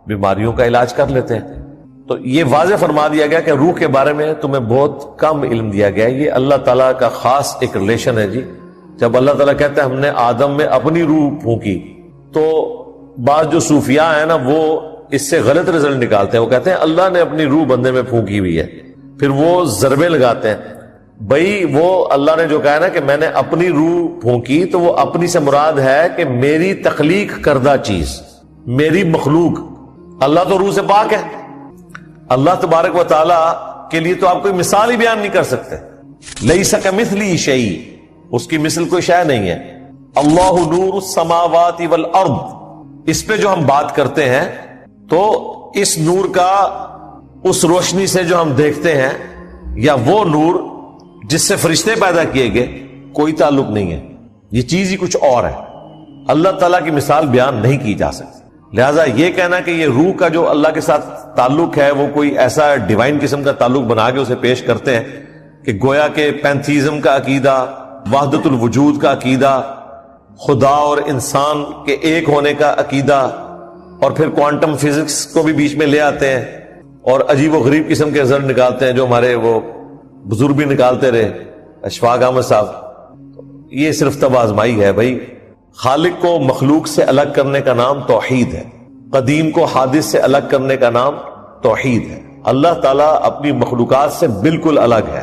بیماریوں کا علاج کر لیتے ہیں. تو یہ واضح فرما دیا گیا کہ روح کے بارے میں تمہیں بہت کم علم دیا گیا. یہ اللہ تعالیٰ کا خاص ایک ریلیشن ہے جی. جب اللہ تعالیٰ کہتا ہے ہم نے آدم میں اپنی روح پھونکی، تو بعض جو صوفیاء ہیں نا وہ اس سے غلط رزلٹ نکالتے ہیں. وہ کہتے ہیں اللہ نے اپنی روح بندے میں پھونکی ہوئی ہے، پھر وہ ضربے لگاتے ہیں. بھائی وہ اللہ نے جو کہا نا کہ میں نے اپنی روح پھونکی، تو وہ اپنی سے مراد ہے کہ میری تخلیق کردہ چیز، میری مخلوق. اللہ تو روح سے پاک ہے. اللہ تبارک و تعالیٰ کے لیے تو آپ کوئی مثال ہی بیان نہیں کر سکتے. لیس کمثلہ شیء، اس کی مثل کوئی شے نہیں ہے. اللہ نور السماوات والارض، اس پہ جو ہم بات کرتے ہیں تو اس نور کا اس روشنی سے جو ہم دیکھتے ہیں، یا وہ نور جس سے فرشتے پیدا کیے گئے، کوئی تعلق نہیں ہے. یہ چیز ہی کچھ اور ہے. اللہ تعالیٰ کی مثال بیان نہیں کی جا سکتی. لہذا یہ کہنا کہ یہ روح کا جو اللہ کے ساتھ تعلق ہے وہ کوئی ایسا ڈیوائن قسم کا تعلق بنا کے اسے پیش کرتے ہیں کہ گویا کہ پینتھیزم کا عقیدہ، وحدت الوجود کا عقیدہ، خدا اور انسان کے ایک ہونے کا عقیدہ، اور پھر کوانٹم فزکس کو بھی بیچ میں لے آتے ہیں اور عجیب و غریب قسم کے رزلٹ نکالتے ہیں جو ہمارے وہ بزرگ بھی نکالتے رہے، اشفاق احمد صاحب. یہ صرف تب آزمائی ہے. بھائی خالق کو مخلوق سے الگ کرنے کا نام توحید ہے، قدیم کو حادث سے الگ کرنے کا نام توحید ہے. اللہ تعالیٰ اپنی مخلوقات سے بالکل الگ ہے.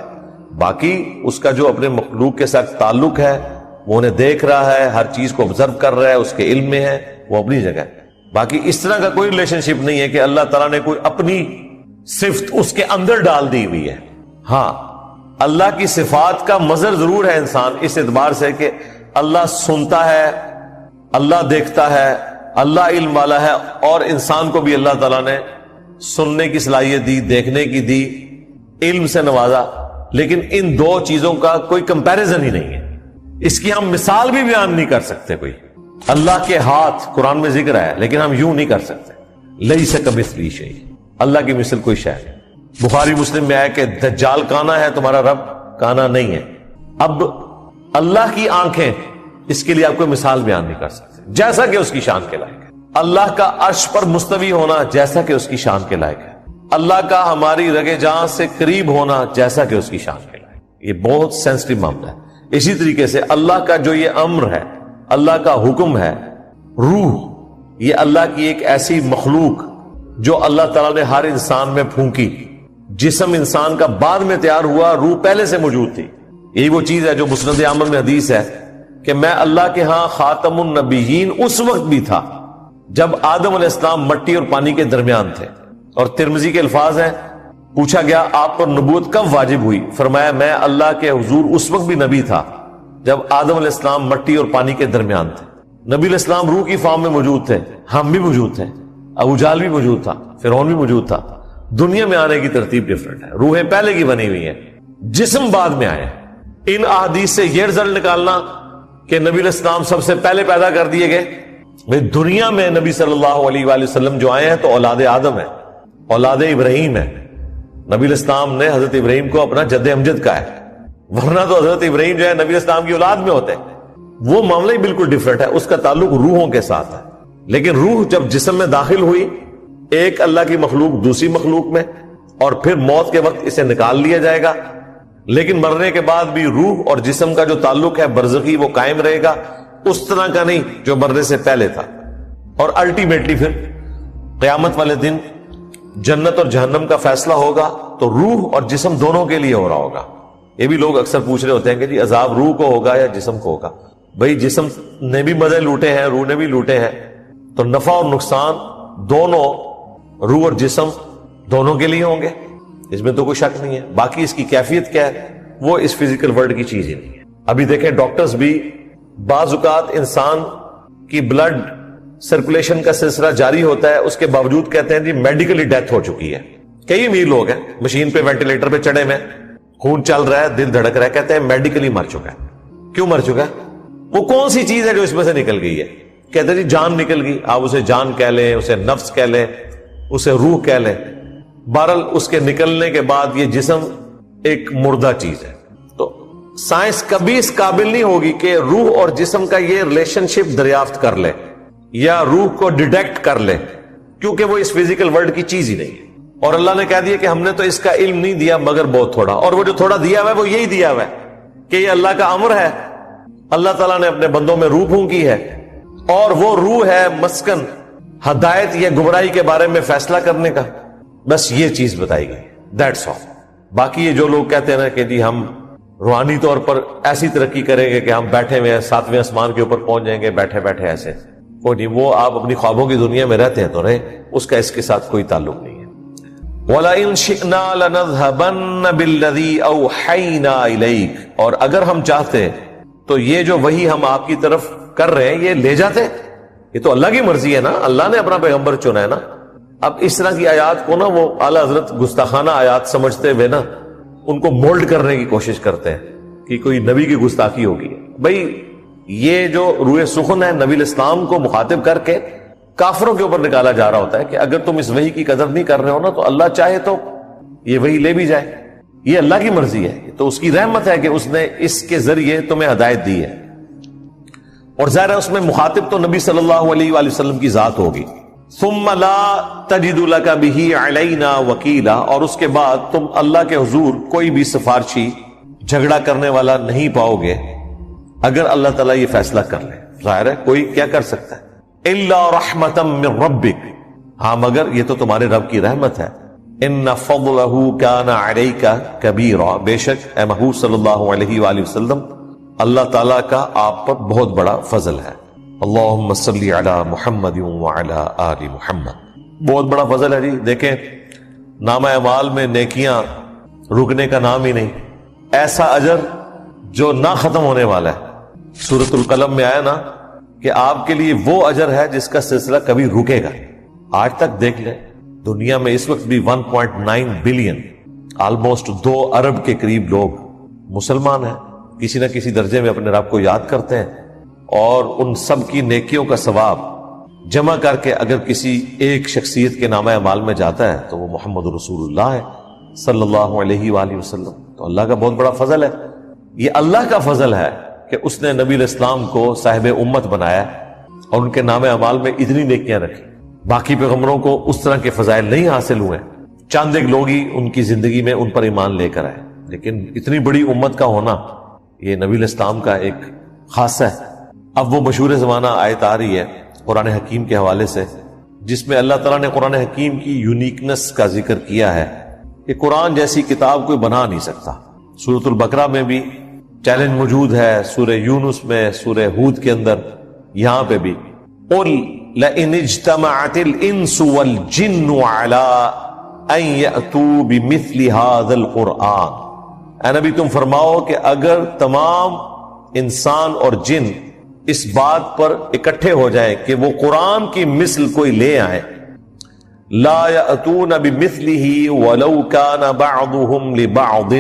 باقی اس کا جو اپنے مخلوق کے ساتھ تعلق ہے، وہ انہیں دیکھ رہا ہے، ہر چیز کو آبزرو کر رہا ہے، اس کے علم میں ہے، وہ اپنی جگہ ہے. باقی اس طرح کا کوئی ریلیشن شپ نہیں ہے کہ اللہ تعالیٰ نے کوئی اپنی صفت اس کے اندر ڈال دی ہوئی ہے. ہاں، اللہ کی صفات کا مظہر ضرور ہے انسان، اس اعتبار سے کہ اللہ سنتا ہے، اللہ دیکھتا ہے، اللہ علم والا ہے، اور انسان کو بھی اللہ تعالیٰ نے سننے کی صلاحیت دی، دیکھنے کی دی، علم سے نوازا. لیکن ان دو چیزوں کا کوئی کمپیریزن ہی نہیں ہے. اس کی ہم مثال بھی بیان نہیں کر سکتے. کوئی اللہ کے ہاتھ قرآن میں ذکر ہے، لیکن ہم یوں نہیں کر سکتے. لیس کمثلہ شیء، اللہ کی مثل کوئی شے نہیں. بخاری مسلم میں آیا کہ دجال کانا ہے، تمہارا رب کانا نہیں ہے. اب اللہ کی آنکھیں، اس کے لیے آپ کوئی مثال بیان نہیں کر سکتے، جیسا کہ اس کی شان کے لائق ہے. اللہ کا عرش پر مستوی ہونا جیسا کہ اس کی شان کے لائق ہے. اللہ کا ہماری رگے جاں سے قریب ہونا جیسا کہ اس کی شان کے لائق ہے. یہ بہت سینسٹیو معاملہ ہے. اسی طریقے سے اللہ کا جو یہ امر ہے، اللہ کا حکم ہے، روح، یہ اللہ کی ایک ایسی مخلوق جو اللہ تعالیٰ نے ہر انسان میں پھونکی. جسم انسان کا بعد میں تیار ہوا، روح پہلے سے موجود تھی. یہی وہ چیز ہے جو مسند احمد میں حدیث ہے کہ میں اللہ کے ہاں خاتم النبیین اس وقت بھی تھا جب آدم علیہ السلام مٹی اور پانی کے درمیان تھے. اور ترمذی کے الفاظ ہیں، پوچھا گیا آپ پر نبوت کب واجب ہوئی؟ فرمایا میں اللہ کے حضور اس وقت بھی نبی تھا جب آدم علیہ السلام مٹی اور پانی کے درمیان تھے. نبی علیہ السلام روح کی فارم میں موجود تھے، ہم بھی موجود تھے، ابو جہل بھی موجود تھا، فرعون بھی موجود تھا. دنیا میں آنے کی ترتیب ڈفرنٹ ہے. روحیں پہلے کی بنی ہوئی ہیں، جسم بعد میں آئے. ان احادیث سے یہ رزلٹ نکالنا کہ نبی علیہ السلام سب سے پہلے پیدا کر دیے گئے. دنیا میں نبی صلی اللہ علیہ وآلہ وسلم جو آئے ہیں تو اولاد آدم ہے، اولاد ابراہیم ہے. نبی علیہ السلام نے حضرت ابراہیم کو اپنا جد امجد کہا ہے، ورنہ تو حضرت ابراہیم جو ہے نبی علیہ السلام کی اولاد میں ہوتے. وہ معاملہ ہی بالکل ڈفرنٹ ہے. اس کا تعلق روحوں کے ساتھ ہے. لیکن روح جب جسم میں داخل ہوئی، ایک اللہ کی مخلوق دوسری مخلوق میں، اور پھر موت کے وقت اسے نکال لیا جائے گا. لیکن مرنے کے بعد بھی روح اور جسم کا جو تعلق ہے برزخی، وہ قائم رہے گا، اس طرح کا نہیں جو مرنے سے پہلے تھا. اور الٹیمیٹلی پھر قیامت والے دن جنت اور جہنم کا فیصلہ ہوگا تو روح اور جسم دونوں کے لیے ہو رہا ہوگا. یہ بھی لوگ اکثر پوچھ رہے ہوتے ہیں کہ جی عذاب روح کو ہوگا یا جسم کو ہوگا. بھائی جسم نے بھی مزے لوٹے ہیں، روح نے بھی لوٹے ہیں، تو نفع اور نقصان دونوں روح اور جسم دونوں کے لیے ہوں گے، اس میں تو کوئی شک نہیں ہے. باقی اس کی کیفیت کیا ہے وہ اس فزیکل ورلڈ کی چیز ہی نہیں ہے. ابھی دیکھیں ڈاکٹرز بھی بعض اوقات انسان کی بلڈ سرکولیشن کا سلسلہ جاری ہوتا ہے، اس کے باوجود کہتے ہیں جی میڈیکلی ڈیتھ ہو چکی ہے. کئی امیر لوگ ہیں مشین پہ وینٹیلیٹر پہ چڑھے ہوئے، خون چل رہا ہے، دل دھڑک رہا ہے، کہتے ہیں میڈیکلی مر چکا ہے. کیوں مر چکا ہے؟ وہ کون سی چیز ہے جو اس میں سے نکل گئی ہے؟ کہتے ہیں جی جان نکل گئی. آپ اسے جان کہہ لیں، اسے نفس کہہ لیں، اسے روح کہہ لیں. بہرحال اس کے نکلنے کے بعد یہ جسم ایک مردہ چیز ہے. تو سائنس کبھی اس قابل نہیں ہوگی کہ روح اور جسم کا یہ ریلیشن شپ دریافت کر لے یا روح کو ڈیٹیکٹ کر لے، کیونکہ وہ اس فزیکل ورلڈ کی چیز ہی نہیں ہے. اور اللہ نے کہہ دیا کہ ہم نے تو اس کا علم نہیں دیا مگر بہت تھوڑا. اور وہ جو تھوڑا دیا ہوا ہے وہ یہی دیا ہوا ہے کہ یہ اللہ کا امر ہے. اللہ تعالیٰ نے اپنے بندوں میں روح پھونکی ہے، اور وہ روح ہے مسکن ہدایت یا گمراہی کے بارے میں فیصلہ کرنے کا. بس یہ چیز بتائی گئی، دیٹس آل. باقی یہ جو لوگ کہتے ہیں نا کہ جی ہم روحانی طور پر ایسی ترقی کریں گے کہ ہم بیٹھے ہوئے 7ویں آسمان کے اوپر پہنچ جائیں گے بیٹھے بیٹھے ایسے، وہ نہیں، وہ آپ اپنی خوابوں کی دنیا میں رہتے ہیں تو رہے، اس کا اس کے ساتھ کوئی تعلق نہیں ہے. وَلَئِن شِئْنَا لَنَذْهَبَنَّ بِالَّذِي أَوْحَيْنَا إِلَيْكَ، اور اگر ہم چاہتے تو یہ جو وحی ہم آپ کی طرف کر رہے ہیں یہ لے جاتے. یہ تو اللہ کی مرضی ہے نا، اللہ نے اپنا پیغمبر چنا ہے نا. اب اس طرح کی آیات کو نا وہ اعلی حضرت گستاخانہ آیات سمجھتے ہوئے نا ان کو مولڈ کرنے کی کوشش کرتے ہیں کہ کوئی نبی کی گستاخی ہوگی. بھائی یہ جو روح سخن ہے نبی الاسلام کو مخاطب کر کے کافروں کے اوپر نکالا جا رہا ہوتا ہے کہ اگر تم اس وحی کی قدر نہیں کر رہے ہو نا تو اللہ چاہے تو یہ وحی لے بھی جائے. یہ اللہ کی مرضی ہے، تو اس کی رحمت ہے کہ اس نے اس کے ذریعے تمہیں ہدایت دی ہے. اور ظاہر ہے اس میں مخاطب تو نبی صلی اللہ علیہ وآلہ وسلم کی ذات ہوگی. ثم لا تجد لك به علينا وکیلا، اور اس کے بعد تم اللہ کے حضور کوئی بھی سفارشی جھگڑا کرنے والا نہیں پاؤ گے اگر اللہ تعالیٰ یہ فیصلہ کر لے. ظاہر ہے کوئی کیا کر سکتا ہے، الا رحمتا من ربک، ہاں مگر یہ تو تمہارے رب کی رحمت ہے. ان فضلہ کان علیک کبیرا، بے شک اے محبوب صلی اللہ علیہ وآلہ وسلم اللہ تعالیٰ کا آپ پر بہت بڑا فضل ہے. اللہم صلی علی محمد وعلی آل محمد، بہت بڑا فضل ہے جی. دیکھیں نامہ اعمال میں نیکیاں رکنے کا نام ہی نہیں، ایسا اجر جو نہ ختم ہونے والا ہے. سورۃ القلم میں آیا نا کہ آپ کے لیے وہ اجر ہے جس کا سلسلہ کبھی رکے گا. آج تک دیکھ لیں دنیا میں اس وقت بھی 1.9 بلین، آلموسٹ 2 ارب کے قریب لوگ مسلمان ہیں، کسی نہ کسی درجے میں اپنے رب کو یاد کرتے ہیں، اور ان سب کی نیکیوں کا ثواب جمع کر کے اگر کسی ایک شخصیت کے نامہ اعمال میں جاتا ہے تو وہ محمد رسول اللہ ہے صلی اللہ علیہ وآلہ وسلم. تو اللہ کا بہت بڑا فضل ہے. یہ اللہ کا فضل ہے کہ اس نے نبی الاسلام کو صاحب امت بنایا اور ان کے نامہ اعمال میں اتنی نیکیاں رکھی. باقی پیغمبروں کو اس طرح کے فضائل نہیں حاصل ہوئے، چند ایک لوگ ہی ان کی زندگی میں ان پر ایمان لے کر آئے. لیکن اتنی بڑی امت کا ہونا یہ نبی الاسلام کا ایک خاصہ ہے. اب وہ مشہور زمانہ آیت آ رہی ہے قرآن حکیم کے حوالے سے جس میں اللہ تعالیٰ نے قرآن حکیم کی یونیکنس کا ذکر کیا ہے کہ قرآن جیسی کتاب کوئی بنا نہیں سکتا. سورۃ البقرہ میں بھی چیلنج موجود ہے، سورہ یونس میں، سورہ ہود کے اندر، یہاں پہ بھی قل لئن اجتمعت الانس والجن على ان یأتوا بمثل هذا القرآن، اے نبی تم فرماؤ کہ اگر تمام انسان اور جن اس بات پر اکٹھے ہو جائیں کہ وہ قرآن کی مثل کوئی لے آئیں، لا یأتون بمثلہ ولو کان بعضهم لبعض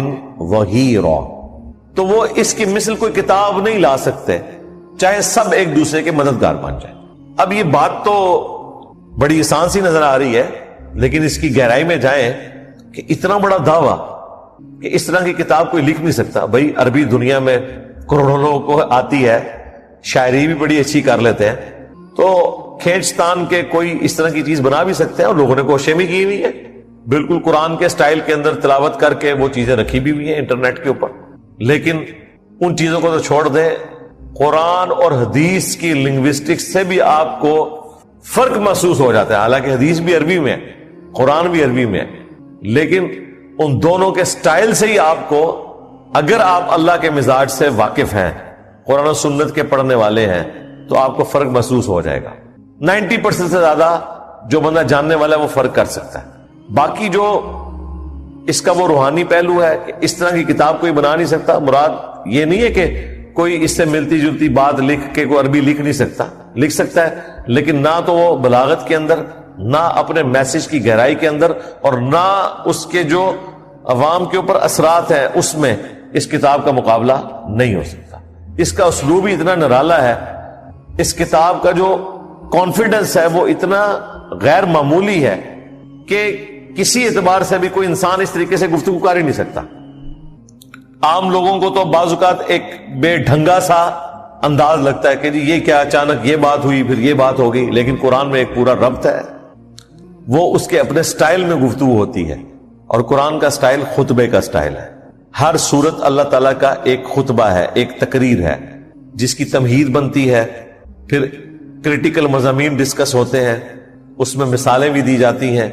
ظہیرا، تو وہ اس کی مثل کوئی کتاب نہیں لا سکتے چاہے سب ایک دوسرے کے مددگار بن جائیں. اب یہ بات تو بڑی آسان سی نظر آ رہی ہے، لیکن اس کی گہرائی میں جائیں کہ اتنا بڑا دعویٰ کہ اس طرح کی کتاب کوئی لکھ نہیں سکتا. بھائی عربی دنیا میں کروڑوں لوگوں کو آتی ہے، شاعری بھی بڑی اچھی کر لیتے ہیں، تو کھینچتان کے کوئی اس طرح کی چیز بنا بھی سکتے ہیں، اور لوگوں نے کوششیں بھی کی ہوئی ہے بالکل قرآن کے سٹائل کے اندر تلاوت کر کے وہ چیزیں رکھی بھی ہوئی ہیں انٹرنیٹ کے اوپر. لیکن ان چیزوں کو تو چھوڑ دیں، قرآن اور حدیث کی لنگوسٹکس سے بھی آپ کو فرق محسوس ہو جاتا ہے. حالانکہ حدیث بھی عربی میں ہے، قرآن بھی عربی میں ہے، لیکن ان دونوں کے سٹائل سے ہی آپ کو، اگر آپ اللہ کے مزاج سے واقف ہیں، قرآن و سنت کے پڑھنے والے ہیں، تو آپ کو فرق محسوس ہو جائے گا. 90% سے زیادہ جو بندہ جاننے والا ہے وہ فرق کر سکتا ہے. باقی جو اس کا وہ روحانی پہلو ہے کہ اس طرح کی کتاب کوئی بنا نہیں سکتا، مراد یہ نہیں ہے کہ کوئی اس سے ملتی جلتی بات لکھ کے کوئی عربی لکھ نہیں سکتا، لکھ سکتا ہے لیکن نہ تو وہ بلاغت کے اندر، نہ اپنے میسج کی گہرائی کے اندر، اور نہ اس کے جو عوام کے اوپر اثرات ہیں اس میں اس کتاب کا مقابلہ نہیں ہو سکتا۔ اس کا اسلوب ہی اتنا نرالا ہے، اس کتاب کا جو کانفیڈنس ہے وہ اتنا غیر معمولی ہے کہ کسی اعتبار سے بھی کوئی انسان اس طریقے سے گفتگو کر ہی نہیں سکتا۔ عام لوگوں کو تو بعض اوقات ایک بے ڈھنگا سا انداز لگتا ہے کہ جی یہ کیا، اچانک یہ بات ہوئی پھر یہ بات ہو گئی، لیکن قرآن میں ایک پورا ربط ہے، وہ اس کے اپنے سٹائل میں گفتگو ہوتی ہے، اور قرآن کا سٹائل خطبے کا سٹائل ہے۔ ہر سورت اللہ تعالیٰ کا ایک خطبہ ہے، ایک تقریر ہے جس کی تمہید بنتی ہے، پھر کریٹیکل مضامین ڈسکس ہوتے ہیں، اس میں مثالیں بھی دی جاتی ہیں،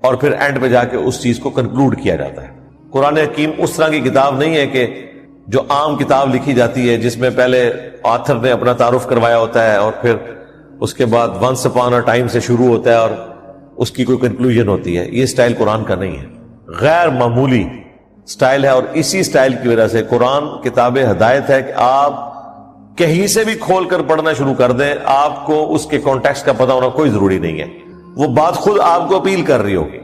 اور پھر اینڈ پہ جا کے اس چیز کو کنکلوڈ کیا جاتا ہے۔ قرآن حکیم اس طرح کی کتاب نہیں ہے کہ جو عام کتاب لکھی جاتی ہے جس میں پہلے آتھر نے اپنا تعارف کروایا ہوتا ہے اور پھر اس کے بعد ونس اپان اے ٹائم سے شروع ہوتا ہے اور اس کی کوئی کنکلوژن ہوتی ہے۔ یہ سٹائل قرآن کا نہیں ہے، غیر معمولی سٹائل ہے، اور اسی سٹائل کی وجہ سے قرآن کتاب ہدایت ہے کہ آپ کہیں سے بھی کھول کر پڑھنا شروع کر دیں، آپ کو اس کے کانٹیکسٹ کا پتہ ہونا کوئی ضروری نہیں ہے، وہ بات خود آپ کو اپیل کر رہی ہوگی۔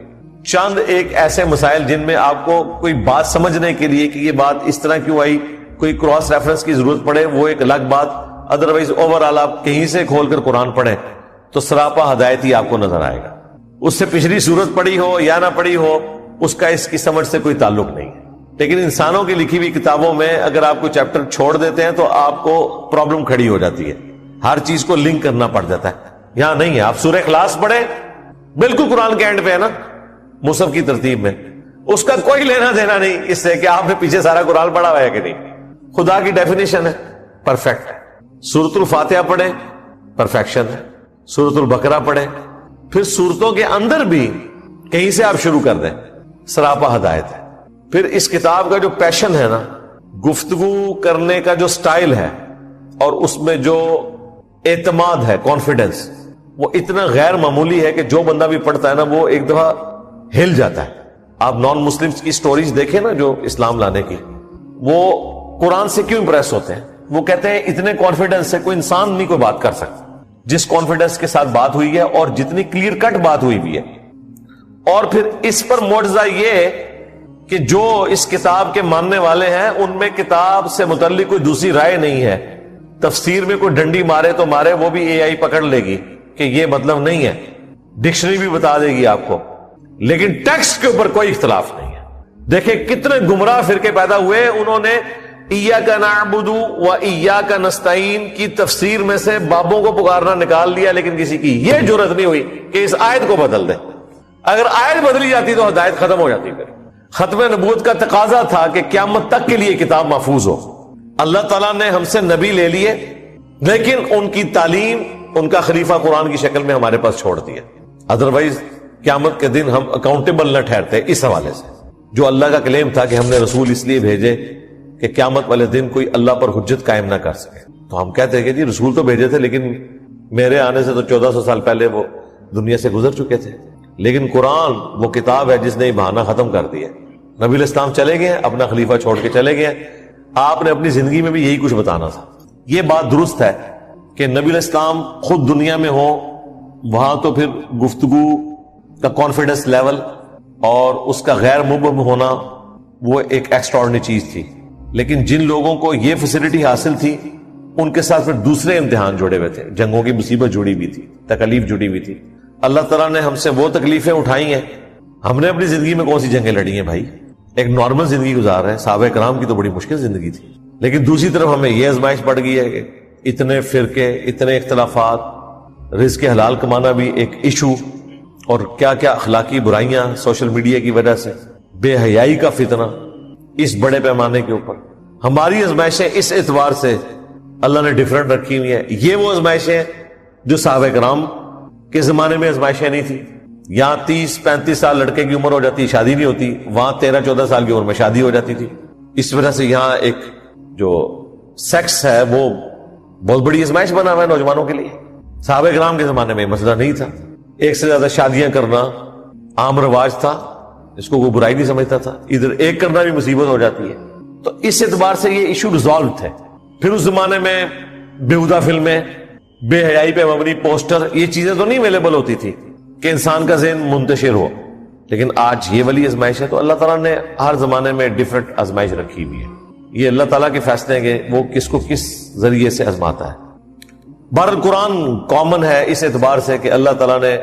چند ایک ایسے مسائل جن میں آپ کو کوئی بات سمجھنے کے لیے کہ یہ بات اس طرح کیوں آئی کوئی کراس ریفرنس کی ضرورت پڑے، وہ ایک الگ بات، ادروائز اوورآل آپ کہیں سے کھول کر قرآن پڑھیں تو سراپا ہدایت ہی آپ کو نظر آئے گا۔ اس سے پچھلی صورت پڑھی ہو یا نہ پڑھی ہو اس کا اس کی سمجھ سے کوئی تعلق نہیں ہے۔ لیکن انسانوں کی لکھی ہوئی کتابوں میں اگر آپ کو چیپٹر چھوڑ دیتے ہیں تو آپ کو پرابلم کھڑی ہو جاتی ہے، ہر چیز کو لنک کرنا پڑ جاتا ہے۔ یہاں نہیں ہے، آپ سورہ اخلاص پڑھیں بالکل قرآن کے اینڈ پہ ہے نا مصحف کی ترتیب میں، اس کا کوئی لینا دینا نہیں اس سے کہ آپ نے پیچھے سارا قرآن پڑھا ہوا ہے کہ نہیں۔ خدا کی ڈیفینیشن ہے، پرفیکٹ ہے۔ سورۃ الفاتحہ پڑھیں، پرفیکشن ہے۔ سورۃ البقرہ پڑھیں، پھر سورتوں کے اندر بھی کہیں سے آپ شروع کر دیں، سراپا ہدایت ہے۔ پھر اس کتاب کا جو پیشن ہے نا، گفتگو کرنے کا جو سٹائل ہے اور اس میں جو اعتماد ہے، کانفیڈنس، وہ اتنا غیر معمولی ہے کہ جو بندہ بھی پڑھتا ہے نا وہ ایک دفعہ ہل جاتا ہے۔ آپ نان مسلمز کی سٹوریز دیکھیں نا جو اسلام لانے کی، وہ قرآن سے کیوں امپریس ہوتے ہیں؟ وہ کہتے ہیں اتنے کانفیڈنس سے کوئی انسان نہیں کوئی بات کر سکتا جس کانفیڈنس کے ساتھ بات ہوئی ہے اور جتنی کلیئر کٹ بات ہوئی بھی ہے۔ اور پھر اس پر معجزہ یہ کہ جو اس کتاب کے ماننے والے ہیں ان میں کتاب سے متعلق کوئی دوسری رائے نہیں ہے۔ تفسیر میں کوئی ڈنڈی مارے تو مارے، وہ بھی اے آئی پکڑ لے گی کہ یہ مطلب نہیں ہے، ڈکشنری بھی بتا دے گی آپ کو، لیکن ٹیکسٹ کے اوپر کوئی اختلاف نہیں ہے۔ دیکھیں کتنے گمراہ فرقے پیدا ہوئے، انہوں نے ایاک نعبد و ایاک نستعین کی تفسیر میں سے بابوں کو پکارنا نکال دیا، لیکن کسی کی یہ جرأت نہیں ہوئی کہ اس آیت کو بدل دیں۔ اگر آیت بدلی جاتی تو ہدایت ختم ہو جاتی۔ پھر ختم نبوت کا تقاضا تھا کہ قیامت تک کے لیے کتاب محفوظ ہو۔ اللہ تعالیٰ نے ہم سے نبی لے لیے لیکن ان کی تعلیم، ان کا خلیفہ قرآن کی شکل میں ہمارے پاس چھوڑ دیا، ادروائز قیامت کے دن ہم اکاؤنٹیبل نہ ٹھہرتے۔ اس حوالے سے جو اللہ کا کلیم تھا کہ ہم نے رسول اس لیے بھیجے کہ قیامت والے دن کوئی اللہ پر حجت قائم نہ کر سکے، تو ہم کہتے ہیں کہ جی رسول تو بھیجے تھے لیکن میرے آنے سے تو 1400 سال پہلے وہ دنیا سے گزر چکے تھے۔ لیکن قرآن وہ کتاب ہے جس نے یہ بہانہ ختم کر دیا۔ نبی الاسلام چلے گئے، اپنا خلیفہ چھوڑ کے چلے گئے، آپ نے اپنی زندگی میں بھی یہی کچھ بتانا تھا۔ یہ بات درست ہے کہ نبی الاسلام خود دنیا میں ہو، وہاں تو پھر گفتگو کا کانفیڈنس لیول اور اس کا غیر مبہم ہونا وہ ایک ایکسٹراڈنری چیز تھی، لیکن جن لوگوں کو یہ فیسلٹی حاصل تھی ان کے ساتھ پھر دوسرے امتحان جڑے ہوئے تھے، جنگوں کی مصیبت جڑی ہوئی تھی، تکلیف جڑی ہوئی تھی۔ اللہ تعالیٰ نے ہم سے وہ تکلیفیں اٹھائی ہیں، ہم نے اپنی زندگی میں کون سی جنگیں لڑی ہیں بھائی؟ ایک نارمل زندگی گزار رہے ہیں، صحابہ کرام کی تو بڑی مشکل زندگی تھی، لیکن دوسری طرف ہمیں یہ آزمائش پڑ گئی ہے کہ اتنے فرقے، اتنے اختلافات، رزق حلال کمانا بھی ایک ایشو، اور کیا کیا اخلاقی برائیاں سوشل میڈیا کی وجہ سے، بے حیائی کا فتنہ اس بڑے پیمانے کے اوپر۔ ہماری آزمائشیں اس اعتبار سے اللہ نے ڈیفرنٹ رکھی ہوئی ہیں۔ یہ وہ آزمائشیں جو صحابہ کرام کے زمانے میں آزمائشیں نہیں تھی۔ یہاں 30-35 سال لڑکے کی عمر ہو جاتی، شادی نہیں ہوتی، وہاں 13-14 سال کی عمر میں شادی ہو جاتی تھی۔ اس وجہ سے یہاں ایک جو سیکس ہے وہ بہت بڑی آزمائش بنا ہوا ہے نوجوانوں کے لیے۔ صحابہ کرام کے زمانے میں مسئلہ نہیں تھا، ایک سے زیادہ شادیاں کرنا عام رواج تھا، اس کو کوئی برائی نہیں سمجھتا تھا، ادھر ایک کرنا بھی مصیبت ہو جاتی ہے۔ تو اس اعتبار سے یہ ایشو ریزالو ہے پھر اس زمانے میں بیہودہ فلمیں، بے حیائی پہ مبنی پوسٹر، یہ چیزیں تو نہیں اویلیبل ہوتی تھی کہ انسان کا ذہن منتشر ہو. لیکن آج یہ والی آزمائش ہے. تو اللہ تعالیٰ نے ہر زمانے میں ڈفرنٹ آزمائش رکھی ہوئی ہے. یہ اللہ تعالیٰ کے فیصلے ہیں کہ وہ کس کو کس ذریعے سے آزماتا ہے. بہر قرآن کامن ہے اس اعتبار سے کہ اللہ تعالیٰ نے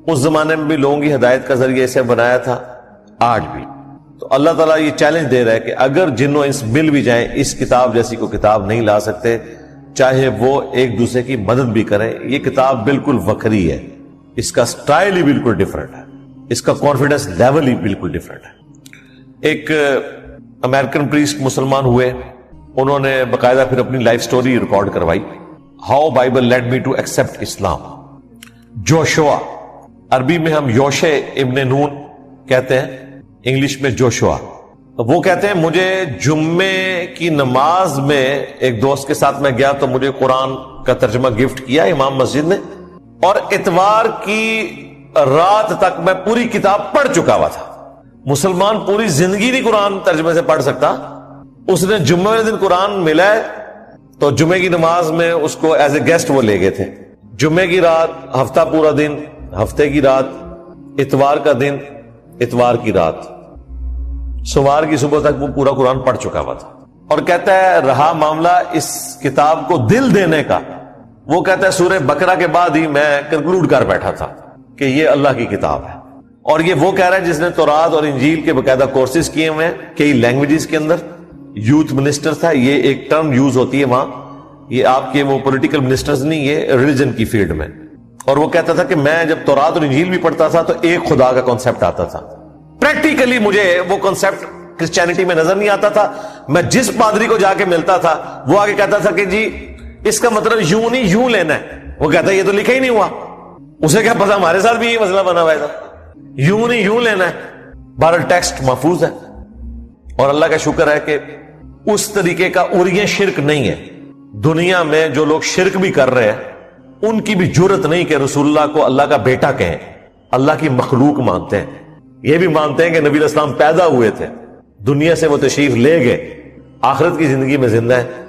اس زمانے میں بھی لوگوں کی ہدایت کا ذریعہ اسے بنایا تھا، آج بھی. تو اللہ تعالیٰ یہ چیلنج دے رہا ہے کہ اگر جن و انس مل بھی جائیں اس کتاب جیسی کوئی کتاب نہیں لا سکتے، چاہے وہ ایک دوسرے کی مدد بھی کریں. یہ کتاب بالکل وکری ہے، اس کا سٹائل ہی بالکل ڈیفرنٹ ہے، اس کا کانفیڈنس لیول ہی بالکل ڈیفرنٹ ہے. ایک امریکن پریسٹ مسلمان ہوئے، انہوں نے باقاعدہ پھر اپنی لائف سٹوری ریکارڈ کروائی. How Bible led me to accept Islam. Joshua, عربی میں ہم یوشے ابن نون کہتے ہیں، انگلش میں جوشوا. وہ کہتے ہیں مجھے جمعے کی نماز میں ایک دوست کے ساتھ میں گیا تو مجھے قرآن کا ترجمہ گفٹ کیا امام مسجد نے، اور اتوار کی رات تک میں پوری کتاب پڑھ چکا ہوا تھا. مسلمان پوری زندگی نہیں قرآن ترجمے سے پڑھ سکتا. اس نے جمعے والے دن قرآن ملا ہے تو جمعے کی نماز میں اس کو ایز اے گیسٹ وہ لے گئے تھے. جمعے کی رات، ہفتہ پورا دن، ہفتے کی رات، اتوار کا دن، اتوار کی رات، سوار کی صبح تک وہ پورا قرآن پڑھ چکا ہوا تھا. اور کہتا ہے رہا معاملہ اس کتاب کو دل دینے کا، وہ کہتا ہے سورہ بقرہ کے بعد ہی میں کنکلوڈ کر بیٹھا تھا کہ یہ اللہ کی کتاب ہے. اور یہ وہ کہہ رہا ہے جس نے تورات اور انجیل کے باقاعدہ کورسز کیے ہوئے ہیں کئی لینگویجز کے اندر، یوتھ منسٹر تھا. یہ ایک ٹرم یوز ہوتی ہے وہاں، یہ آپ کے وہ پولیٹیکل منسٹرز نہیں، یہ ریلیجن کی فیلڈ میں. اور وہ کہتا تھا کہ میں جب تورات اور انجیل بھی پڑھتا تھا تو ایک خدا کا کانسیپٹ آتا تھا. پریکٹیکلی مجھے وہ کانسیپٹ کرسچینٹی میں نظر نہیں آتا تھا. میں جس پادری کو جا کے ملتا تھا وہ آگے کہتا تھا کہ جی اس کا مطلب یوں نہیں یوں لینا ہے. وہ کہتا ہے یہ تو لکھا ہی نہیں ہوا. اسے کیا پتا ہمارے ساتھ بھی یہ مسئلہ بنا ہوا تھا، یوں نہیں یوں لینا ہے. بہرحال ٹیکسٹ محفوظ ہے اور اللہ کا شکر ہے کہ اس طریقے کا اوریاں شرک نہیں ہے. دنیا میں جو لوگ شرک بھی کر رہے ہیں ان کی بھی جرت نہیں کہ رسول اللہ کو اللہ کا بیٹا کہیں. اللہ کی مخلوق مانتے ہیں، یہ بھی مانتے ہیں کہ نبی علیہ السلام پیدا ہوئے تھے، دنیا سے وہ تشریف لے گئے، آخرت کی زندگی میں زندہ ہے.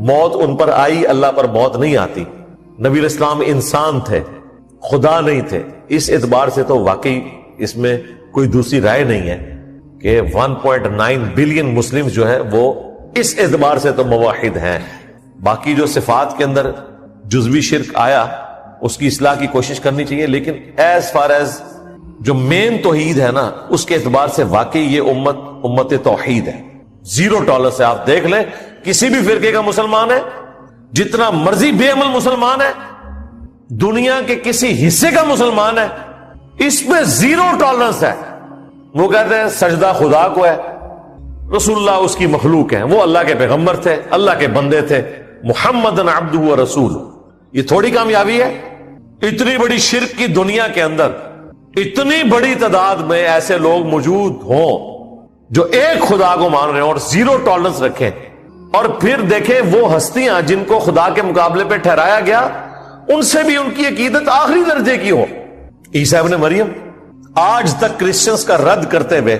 موت ان پر آئی، اللہ پر موت نہیں آتی. نبی علیہ السلام انسان تھے، خدا نہیں تھے. اس اعتبار سے تو واقعی اس میں کوئی دوسری رائے نہیں ہے کہ 1.9 بلین مسلم جو ہے وہ اس اعتبار سے تو موحد ہیں. باقی جو صفات کے اندر جزوی شرک آیا اس کی اصلاح کی کوشش کرنی چاہیے، لیکن ایز فار ایز جو مین توحید ہے نا اس کے اعتبار سے واقعی یہ امت توحید ہے. زیرو ٹالرنس ہے. آپ دیکھ لیں کسی بھی فرقے کا مسلمان ہے، جتنا مرضی بے عمل مسلمان ہے، دنیا کے کسی حصے کا مسلمان ہے، اس میں زیرو ٹالرنس ہے. وہ کہتے ہیں سجدہ خدا کو ہے، رسول اللہ اس کی مخلوق ہیں، وہ اللہ کے پیغمبر تھے، اللہ کے بندے تھے، محمد عبدہ و رسول. یہ تھوڑی کامیابی ہے. اتنی بڑی شرک کی دنیا کے اندر اتنی بڑی تعداد میں ایسے لوگ موجود ہوں جو ایک خدا کو مان رہے ہیں اور زیرو ٹالرنس رکھیں، اور پھر دیکھیں وہ ہستیاں جن کو خدا کے مقابلے پہ ٹھہرایا گیا ان سے بھی ان کی عقیدت آخری درجے کی ہو. عیسیٰ ابن مریم آج تک کرسچنز کا رد کرتے ہوئے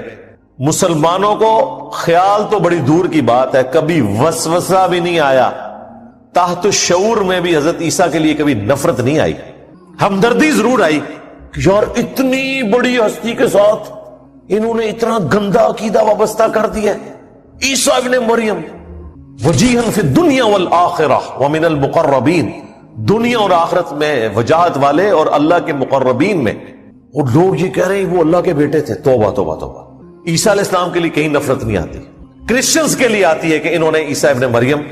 مسلمانوں کو خیال تو بڑی دور کی بات ہے کبھی وسوسہ بھی نہیں آیا، تحت الشعور میں بھی حضرت عیسیٰ کے لیے کبھی نفرت نہیں آئی. ہمدردی ضرور آئی کہ یار اتنی بڑی ہستی کے ساتھ انہوں نے اتنا گندا عقیدہ وابستہ کر دیا. عیسیٰ ابن مریم وجیہا فی الدنیا والآخرہ ومن المقربین، دنیا اور آخرت میں وجاہت والے اور اللہ کے مقربین میں. اور لوگ یہ کہہ رہے ہیں وہ اللہ کے بیٹے تھے. توبہ توبہ توبہ. عیسیٰ علیہ السلام کے لیے کہیں نفرت نہیں آتی، کرسچنز کے لیے آتی ہے کہ انہوں نے عیسیٰ ابن مریم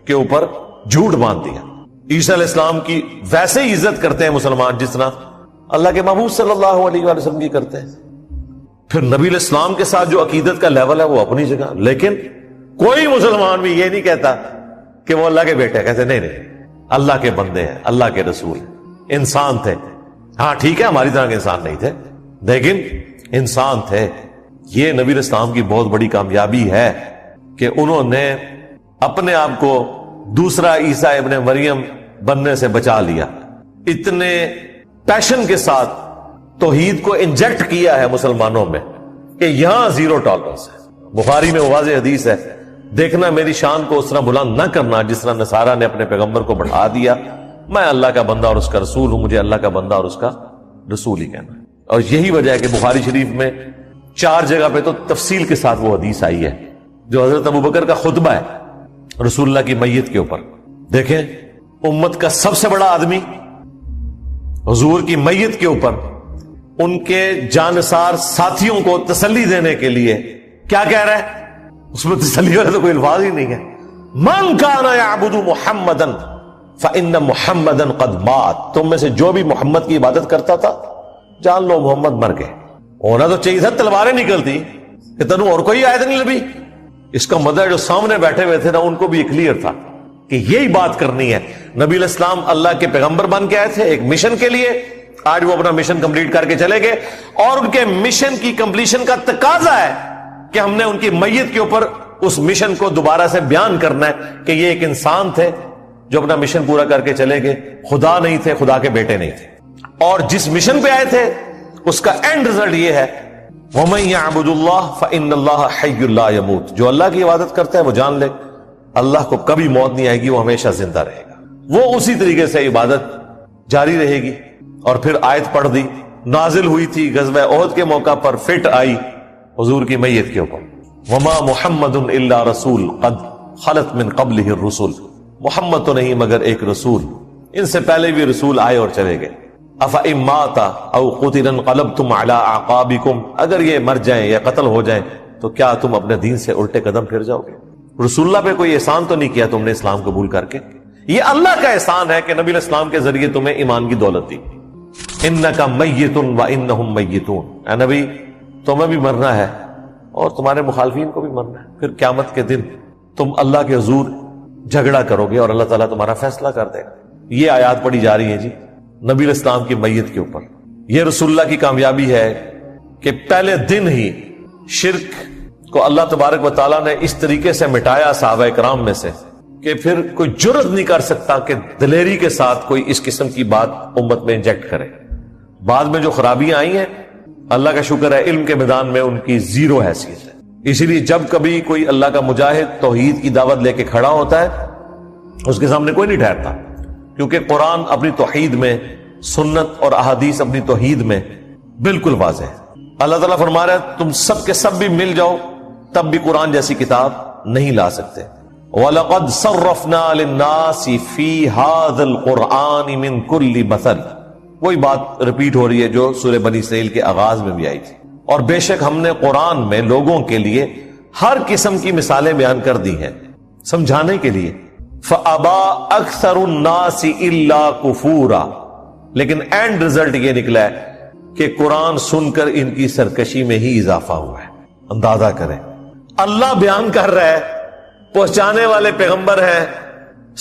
کے اوپر جھوٹ باندھ دیا. عیسیٰ علیہ السلام کی ویسے ہی عزت کرتے ہیں مسلمان جتنا اللہ کے محبوب صلی اللہ علیہ وآلہ وسلم کی کرتے ہیں. پھر نبی علیہ السلام کے ساتھ جو عقیدت کا لیول ہے وہ اپنی جگہ، لیکن کوئی مسلمان بھی یہ نہیں کہتا کہ وہ اللہ کے بیٹے، کہتے نہیں اللہ کے بندے ہیں، اللہ کے رسول، انسان تھے. ہاں ٹھیک ہے ہماری طرح کے انسان نہیں تھے لیکن انسان تھے. یہ نبی علیہ السلام کی بہت بڑی کامیابی ہے کہ انہوں نے اپنے آپ کو دوسرا عیسیٰ ابن مریم بننے سے بچا لیا. اتنے پیشن کے ساتھ توحید کو انجیکٹ کیا ہے مسلمانوں میں کہ یہاں زیرو ٹالرنس ہے. بخاری میں واضح حدیث ہے دیکھنا میری شان کو اس طرح بلند نہ کرنا جس طرح نصارہ نے اپنے پیغمبر کو بڑھا دیا. میں اللہ کا بندہ اور اس کا رسول ہوں, مجھے اللہ کا بندہ اور اس کا رسول ہی کہنا. اور یہی وجہ ہے کہ بخاری شریف میں 4 جگہ پہ تو تفصیل کے ساتھ وہ حدیث آئی ہے جو حضرت ابوبکر کا خطبہ ہے رسول اللہ کی میت کے اوپر. دیکھیں, امت کا سب سے بڑا آدمی حضور کی میت کے اوپر ان کے جانثار ساتھیوں کو تسلی دینے کے لیے کیا کہہ رہا ہے؟ اس میں تسلی والا تو کوئی الفاظ ہی نہیں ہے. من کان یعبد محمدا فإن محمدا قد مات. تم میں سے جو بھی محمد کی عبادت کرتا تھا جان لو محمد مر گئے. ہونا تو چاہیے تھا تلواریں نکلتی کہ تنو اور کوئی آیت نہیں لبھی. اس کا مطلب جو سامنے بیٹھے ہوئے تھے نا ان کو بھی کلیئر تھا کہ یہی بات کرنی ہے. نبی علیہ السلام اللہ کے پیغمبر بن کے آئے تھے ایک مشن کے لیے. آج وہ اپنا مشن کمپلیٹ کر کے چلے گئے اور ان کے مشن کی کمپلیشن کا تقاضا ہے کہ ہم نے ان کی میت کے اوپر اس مشن کو دوبارہ سے بیان کرنا ہے کہ یہ ایک انسان تھے جو اپنا مشن پورا کر کے چلے گئے, خدا نہیں تھے, خدا کے بیٹے نہیں تھے. اور جس مشن پہ آئے تھے اس کا اینڈ رزلٹ یہ ہے وَمَن يَعْبُدُ اللَّهَ فَإِنَّ اللَّهَ حَيٌّ لَا يَمُوتُ. جو اللہ کی عبادت کرتا ہے وہ جان لے اللہ کو کبھی موت نہیں آئے گی, وہ ہمیشہ زندہ رہے گا. وہ اسی طریقے سے عبادت جاری رہے گی. اور پھر آیت پڑھ دی, نازل ہوئی تھی غزوہ احد کے موقع پر, فٹ آئی حضور کی میت کے اوپر وَمَا مُحَمَّدٌ إِلَّا رَسُولٌ قَدْ خَلَتْ مِن قَبْلِهِ الرُّسُلُ. محمد تو نہیں مگر ایک رسول, ان سے پہلے بھی رسول آئے اور چلے گئے. أَفَإِن مَاتَ أَوْ قُتِلَ انقلبتم عَلَىٰ أَعْقَابِكُمْ. اگر یہ مر جائیں یا قتل ہو جائیں تو کیا تم اپنے دین سے الٹے قدم پھر جاؤ گے؟ رسول اللہ پہ کوئی احسان تو نہیں کیا تم نے اسلام قبول کر کے. یہ اللہ کا احسان ہے کہ نبی علیہ السلام کے ذریعے تمہیں ایمان کی دولت دی. اِنَّكَ مَيِّتٌ وَإِنَّهُمْ مَيِّتُونَ. اے نبی تمہیں بھی مرنا ہے اور تمہارے مخالفین کو بھی مرنا ہے. پھر قیامت کے دن تم اللہ کے حضور جھگڑا کرو گے اور اللہ تعالیٰ تمہارا فیصلہ کر دے گا. یہ آیات پڑھی جا رہی ہیں جی نبی علیہ السلام کی میت کے اوپر. یہ رسول اللہ کی کامیابی ہے کہ پہلے دن ہی شرک کو اللہ تبارک و تعالیٰ نے اس طریقے سے مٹایا صحابہ کرام میں سے کہ پھر کوئی جرت نہیں کر سکتا کہ دلیری کے ساتھ کوئی اس قسم کی بات امت میں انجیکٹ کرے. بعد میں جو خرابیاں آئی ہیں اللہ کا شکر ہے علم کے میدان میں ان کی زیرو حیثیت ہے. اسی لیے جب کبھی کوئی اللہ کا مجاہد توحید کی دعوت لے کے کھڑا ہوتا ہے اس کے سامنے کوئی نہیں ٹھہرتا, کیونکہ قرآن اپنی توحید میں, سنت اور احادیث اپنی توحید میں بالکل واضح ہے. اللہ تعالیٰ فرما رہا ہے تم سب کے سب بھی مل جاؤ تب بھی قرآن جیسی کتاب نہیں لا سکتے. وَلَقَدْ صَرَّفْنَا لِلنَّاسِ فِي هَذَا الْقُرْآنِ مِنْ كُلِّ مَثَلٍ. وہی بات ریپیٹ ہو رہی ہے جو سورہ بنی اسرائیل کے آغاز میں بھی آئی تھی. اور بے شک ہم نے قرآن میں لوگوں کے لیے ہر قسم کی مثالیں بیان کر دی ہیں سمجھانے کے لیے. فَأَبَا أَكْثَرُ النَّاسِ إِلَّا كُفُورًا. لیکن اینڈ رزلٹ یہ نکلا ہے کہ قرآن سن کر ان کی سرکشی میں ہی اضافہ ہوا ہے. اندازہ کریں, اللہ بیان کر رہا ہے, پہنچانے والے پیغمبر ہیں,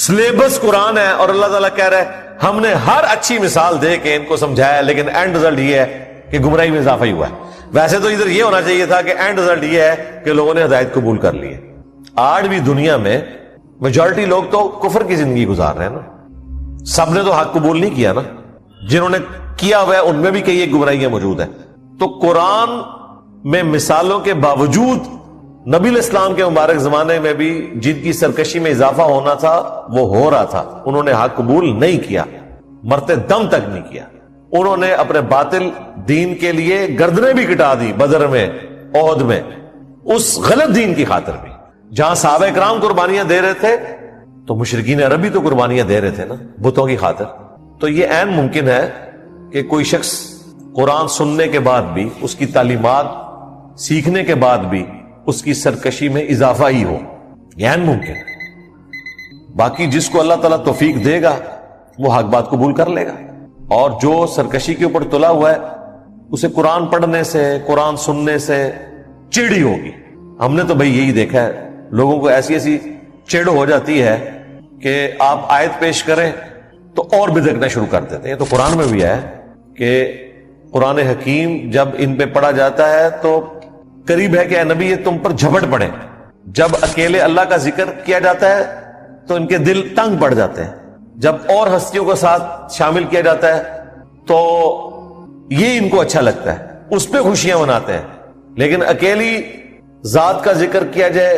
سلیبس قرآن ہے, اور اللہ تعالیٰ کہہ رہا ہے ہم نے ہر اچھی مثال دے کے ان کو سمجھایا, لیکن اینڈ رزلٹ یہ ہے کہ گمراہی میں اضافہ ہی ہوا ہے. ویسے تو ادھر یہ ہونا چاہیے تھا کہ اینڈ رزلٹ یہ ہے کہ لوگوں نے ہدایت قبول کر لی ہے. آج بھی دنیا میں میجورٹی لوگ تو کفر کی زندگی گزار رہے ہیں نا. سب نے تو حق قبول نہیں کیا نا. جنہوں نے کیا ہوا ہے ان میں بھی کئی ایک گمراہیاں موجود ہیں. تو قرآن میں مثالوں کے باوجود نبی علیہ السلام کے مبارک زمانے میں بھی جن کی سرکشی میں اضافہ ہونا تھا وہ ہو رہا تھا. انہوں نے حق قبول نہیں کیا, مرتے دم تک نہیں کیا. انہوں نے اپنے باطل دین کے لیے گردنیں بھی کٹا دی بدر میں, احد میں, اس غلط دین کی خاطر بھی. جہاں صحابہ کرام قربانیاں دے رہے تھے تو مشرکین عرب بھی تو قربانیاں دے رہے تھے نا بتوں کی خاطر. تو یہ عین ممکن ہے کہ کوئی شخص قرآن سننے کے بعد بھی, اس کی تعلیمات سیکھنے کے بعد بھی اس کی سرکشی میں اضافہ ہی ہو. یہ عین ممکن ہے. باقی جس کو اللہ تعالیٰ توفیق دے گا وہ حق بات قبول کر لے گا, اور جو سرکشی کے اوپر تلا ہوا ہے اسے قرآن پڑھنے سے, قرآن سننے سے چڑی ہوگی. ہم نے تو بھئی یہی دیکھا ہے, لوگوں کو ایسی ایسی چڑ ہو جاتی ہے کہ آپ آیت پیش کریں تو اور بدکنا شروع کر دیتے ہیں. یہ تو قرآن میں بھی ہے کہ قرآن حکیم جب ان پہ پڑھا جاتا ہے تو قریب ہے کہ اے نبی یہ تم پر جھپٹ پڑے. جب اکیلے اللہ کا ذکر کیا جاتا ہے تو ان کے دل تنگ پڑ جاتے ہیں. جب اور ہستیوں کو ساتھ شامل کیا جاتا ہے تو یہ ان کو اچھا لگتا ہے, اس پہ خوشیاں مناتے ہیں. لیکن اکیلی ذات کا ذکر کیا جائے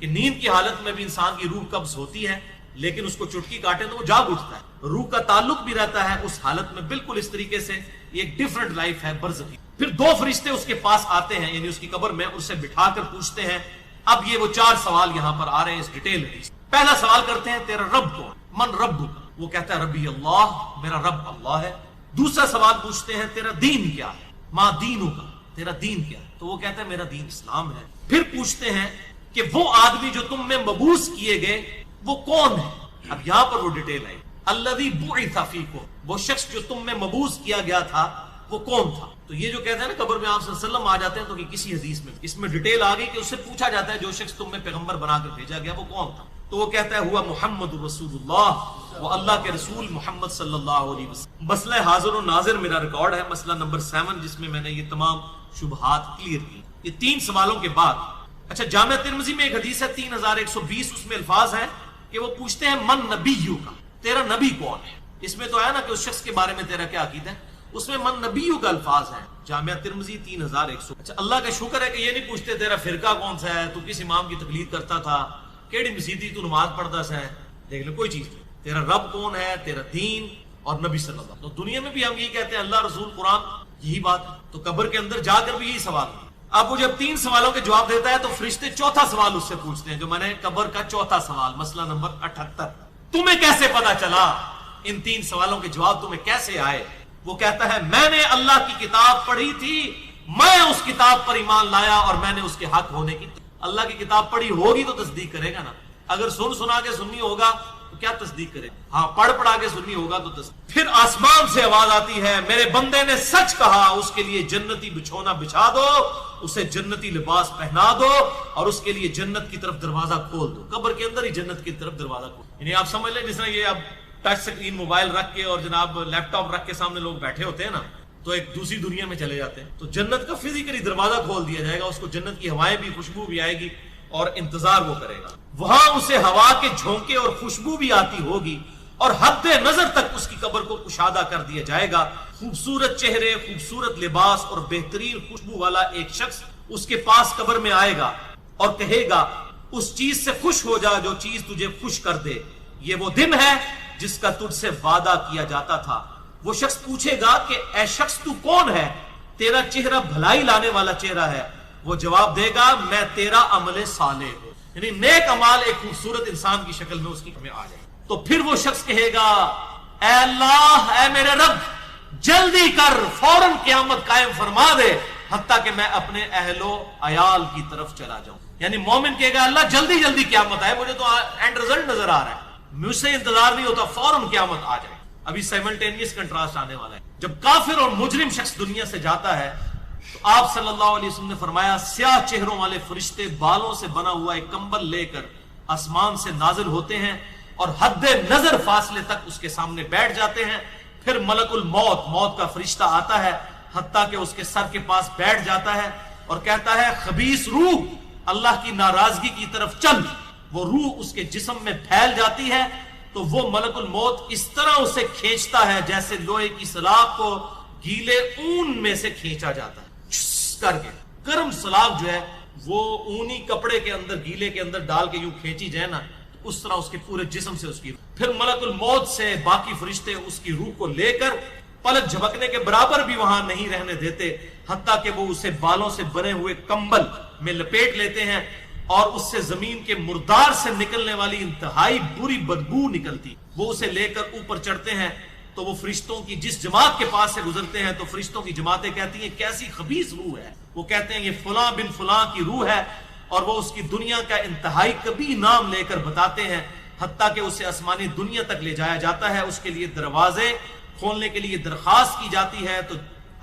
کہ نیند کی حالت میں بھی انسان کی روح قبض ہوتی ہے، لیکن اس کو چٹکی کاٹے تو وہ جاگ اٹھتا ہے، روح کا تعلق بھی رہتا ہے اس حالت میں بالکل اس طریقے سے. یہ ایک ڈیفرنٹ لائف ہے برزخی. پھر 2 فرشتے اس کے پاس آتے ہیں، یعنی اس کی قبر میں، اسے بٹھا کر پوچھتے ہیں. اب یہ وہ 4 سوال یہاں پر آ رہے ہیں اس ڈیٹیل میں. پہلا سوال کرتے ہیں تیرا رب کون؟ من رب؟ وہ کہتا ہے ربی اللہ، میرا رب اللہ ہے. دوسرا سوال پوچھتے ہیں تیرا دین کیا ہے؟ ما دینوں کا، تیرا دین کیا ہے؟ تو وہ کہتا ہے میرا دین اسلام ہے. پھر پوچھتے ہیں کہ وہ آدمی جو تم میں مبعوث کیے گئے وہ کون ہے؟ اب یہاں پر وہ ڈیٹیل ہے. الذی بعث فیکم، وہ شخص جو تم میں مبعوث کیا گیا تھا وہ کون تھا؟ تو یہ جو کہتے ہیں نا قبر میں آپ صلی اللہ علیہ وسلم آ جاتے ہیں، تو کسی حدیث میں اس میں ڈیٹیل آ گئی کہ اس سے پوچھا جاتا ہے جو شخص تم میں پیغمبر بنا کر بھیجا گیا وہ کون تھا؟ تو وہ کہتا ہے ہوا محمد رسول اللہ، وہ اللہ کے رسول محمد صلی اللہ علیہ وسلم. مسئلہ حاضر و ناظر میرا ریکارڈ ہے، مسئلہ نمبر 7، جس میں میں نے یہ تمام شبہات کلیئر کی. یہ 3 سوالوں کے بعد اچھا جامعہ ترمذی میں ایک حدیث ہے 3120، اس میں الفاظ ہیں کہ وہ پوچھتے ہیں من نبیو کا، تیرا نبی کون ہے؟ اس میں تو ہے نا کہ اس شخص کے بارے میں تیرا کیا عقیدہ ہے، اس میں من نبیو کا الفاظ ہے. جامعہ ترمذی 3100. اچھا اللہ کا شکر ہے کہ یہ نہیں پوچھتے تیرا فرقہ کون سا ہے، تو کس امام کی تقلید کرتا تھا، کیڑی مسیدی تو نماز پڑھتا سا ہے. دیکھ لو کوئی چیز نہیں. تیرا رب کون ہے، تیرا دین اور نبی صلی اللہ علیہ وسلم. تو دنیا میں بھی ہم یہی کہتے ہیں اللہ رسول قرآن، یہی بات ہے. تو قبر کے اندر جا کر بھی یہی سوال ہے. اب وہ جب 3 سوالوں کے جواب دیتا ہے تو فرشتے 4تھا سوال اس سے پوچھتے ہیں، جو میں نے قبر کا 4تھا سوال، مسئلہ نمبر 78. تمہیں کیسے پتا چلا، ان 3 سوالوں کے جواب تمہیں کیسے آئے؟ وہ کہتا ہے میں نے اللہ کی کتاب پڑھی تھی، میں اس کتاب پر ایمان لایا اور میں نے اس کے حق ہونے کی. اللہ کی کتاب پڑھی ہوگی تو تصدیق کرے گا نا. اگر سنا کے سنی ہوگا تو کیا تصدیق کرے؟ ہاں پڑھا کے سنی ہوگا تو تصدیق. پھر آسمان سے آواز آتی ہے میرے بندے نے سچ کہا، اس کے لیے جنتی بچھونا بچھا دو، اسے جنتی لباس پہنا دو اور اس کے لیے جنت کی طرف دروازہ کھول دو. قبر کے اندر ہی جنت کی طرف دروازہ کھول. یعنی آپ سمجھ لیں جس طرح یہ اب ٹچ سکرین موبائل رکھ کے اور جناب لیپ ٹاپ رکھ کے سامنے لوگ بیٹھے ہوتے ہیں نا، تو ایک دوسری دنیا میں چلے جاتے ہیں. تو جنت کا فزیکلی دروازہ کھول دیا جائے گا، اس کو جنت کی ہوائیں بھی، خوشبو بھی آئے گی اور انتظار وہ کرے گا. وہاں اسے ہوا کے جھونکے اور خوشبو بھی آتی ہوگی اور حد نظر تک اس کی قبر کو کشادہ کر دیا جائے گا. خوبصورت چہرے، خوبصورت لباس اور بہترین خوشبو والا ایک شخص اس کے پاس قبر میں آئے گا اور کہے گا اس چیز سے خوش ہو جا جو چیز تجھے خوش کر دے، یہ وہ دن ہے جس کا تجھ سے وعدہ کیا جاتا تھا. وہ شخص پوچھے گا کہ اے شخص تو کون ہے، تیرا چہرہ بھلائی لانے والا چہرہ ہے. وہ جواب دے گا میں تیرا عمل صالح ہوں، یعنی نیک اعمال ایک خوبصورت انسان کی شکل میں اس کی ہمیں آ جائے. تو پھر وہ شخص کہے گا اے اللہ، اے میرے رب، جلدی کر، فوراً قیامت قائم فرما دے حتیٰ کہ میں اپنے اہل و عیال کی طرف چلا جاؤں. یعنی مومن کہے گا اللہ جلدی جلدی قیامت آئے، مجھے تو اینڈ رزلٹ نظر آ رہا ہے، مجھ سے انتظار نہیں ہوتا، فوراً قیامت آ جائے. ابھی سائملٹینیس کنٹراسٹ آنے والا ہے. جب کافر اور مجرم شخص دنیا سے جاتا ہے تو آپ صلی اللہ علیہ وسلم نے فرمایا سیاہ چہروں والے فرشتے بالوں سے بنا ہوا ایک کمبل لے کر آسمان سے نازل ہوتے ہیں اور حد نظر فاصلے تک اس کے سامنے بیٹھ جاتے ہیں. پھر ملک الموت، موت کا فرشتہ آتا ہے حتیٰ کہ اس کے سر کے پاس بیٹھ جاتا ہے اور کہتا ہے خبیث روح اللہ کی ناراضگی کی طرف چل. وہ روح اس کے جسم میں پھیل جاتی ہے تو وہ ملک الموت اس طرح اسے کھینچتا ہے جیسے لوہے کی سلاخ کو گیلے اون میں سے کھینچا جاتا ہے کر کے. گرم سلاخ جو ہے وہ اونی کپڑے کے اندر گیلے کے اندر ڈال کے یوں کھینچی جائے نا، اس طرح اس کے پورے جسم سے اس کی. پھر ملک الموت سے باقی فرشتے اس کی روح کو لے کر پلک جھپکنے کے برابر بھی وہاں نہیں رہنے دیتے حتیٰ کہ وہ اسے بالوں سے بنے ہوئے کمبل میں لپیٹ لیتے ہیں اور اس سے زمین کے مردار سے نکلنے والی انتہائی بری بدبو نکلتی. وہ اسے لے کر اوپر چڑھتے ہیں تو وہ فرشتوں کی جس جماعت کے پاس سے گزرتے ہیں تو فرشتوں کی جماعتیں کہتی ہیں کیسی خبیث روح ہے. وہ کہتے ہیں یہ فلاں بن فلاں کی روح ہے اور وہ اس کی دنیا کا انتہائی کبھی نام لے کر بتاتے ہیں حتیٰ کہ اسے آسمانی دنیا تک لے جایا جاتا ہے. اس کے لیے دروازے کھولنے کے لیے درخواست کی جاتی ہے تو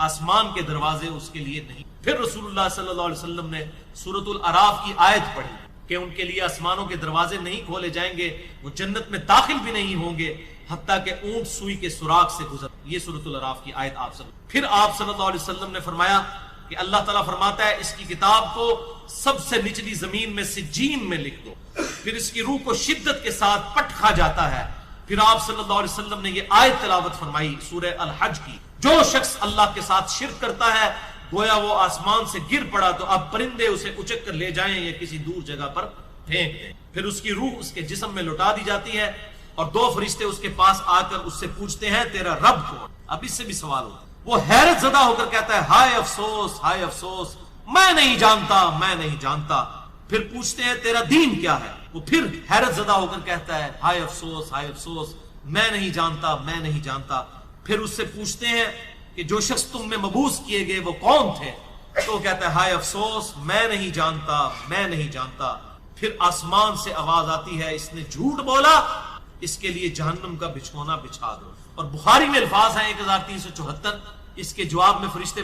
آسمان کے دروازے اس کے لیے نہیں. پھر رسول اللہ صلی اللہ علیہ وسلم نے سورۃ الاعراف کی آیت پڑھی کہ ان کے لیے آسمانوں کے دروازے نہیں کھولے جائیں گے، وہ جنت میں داخل بھی نہیں ہوں گے حتیٰ کہ اونٹ سوئی کے سوراخ سے گزر. یہ سورۃ الاعراف کی آیت پھر آپ صلی اللہ علیہ وسلم نے فرمایا کہ اللہ تعالیٰ فرماتا ہے اس کی کتاب کو سب سے نچلی زمین میں سجین میں لکھ دو. پھر اس کی روح کو شدت کے ساتھ پٹ کھا جاتا ہے. پھر آپ صلی اللہ علیہ وسلم نے یہ آیت تلاوت فرمائی سورہ الحج کی، جو شخص اللہ کے ساتھ شرک کرتا ہے گویا وہ آسمان سے گر پڑا تو اب پرندے اسے اچک کر لے جائیں یا کسی دور جگہ پر پھینک دیں. پھر اس کی روح اس کے جسم میں لوٹا دی جاتی ہے اور دو فرشتے اس کے پاس آ کر اس سے پوچھتے ہیں تیرا رب کون. اب اس سے بھی سوال ہوتا ہے. وہ حیرت زدہ ہو کر کہتا ہے ہائے افسوس ہائے افسوس میں نہیں جانتا میں نہیں جانتا. پھر پوچھتے ہیں تیرا دین کیا ہے. وہ پھر حیرت زدہ ہو کر کہتا ہے ہائے افسوس میں نہیں جانتا میں نہیں جانتا. پھر اس سے پوچھتے ہیں کہ جو شخص تم میں مبعوث کیے گئے وہ کون تھے. تو وہ کہتا ہے ہائے افسوس میں نہیں جانتا میں نہیں جانتا. پھر آسمان سے آواز آتی ہے اس نے جھوٹ بولا اس کے لیے جہنم کا بچھونا بچھا دو. اور بخاری میں الفاظ ہیں 1374. اس کے جواب میں فرشتے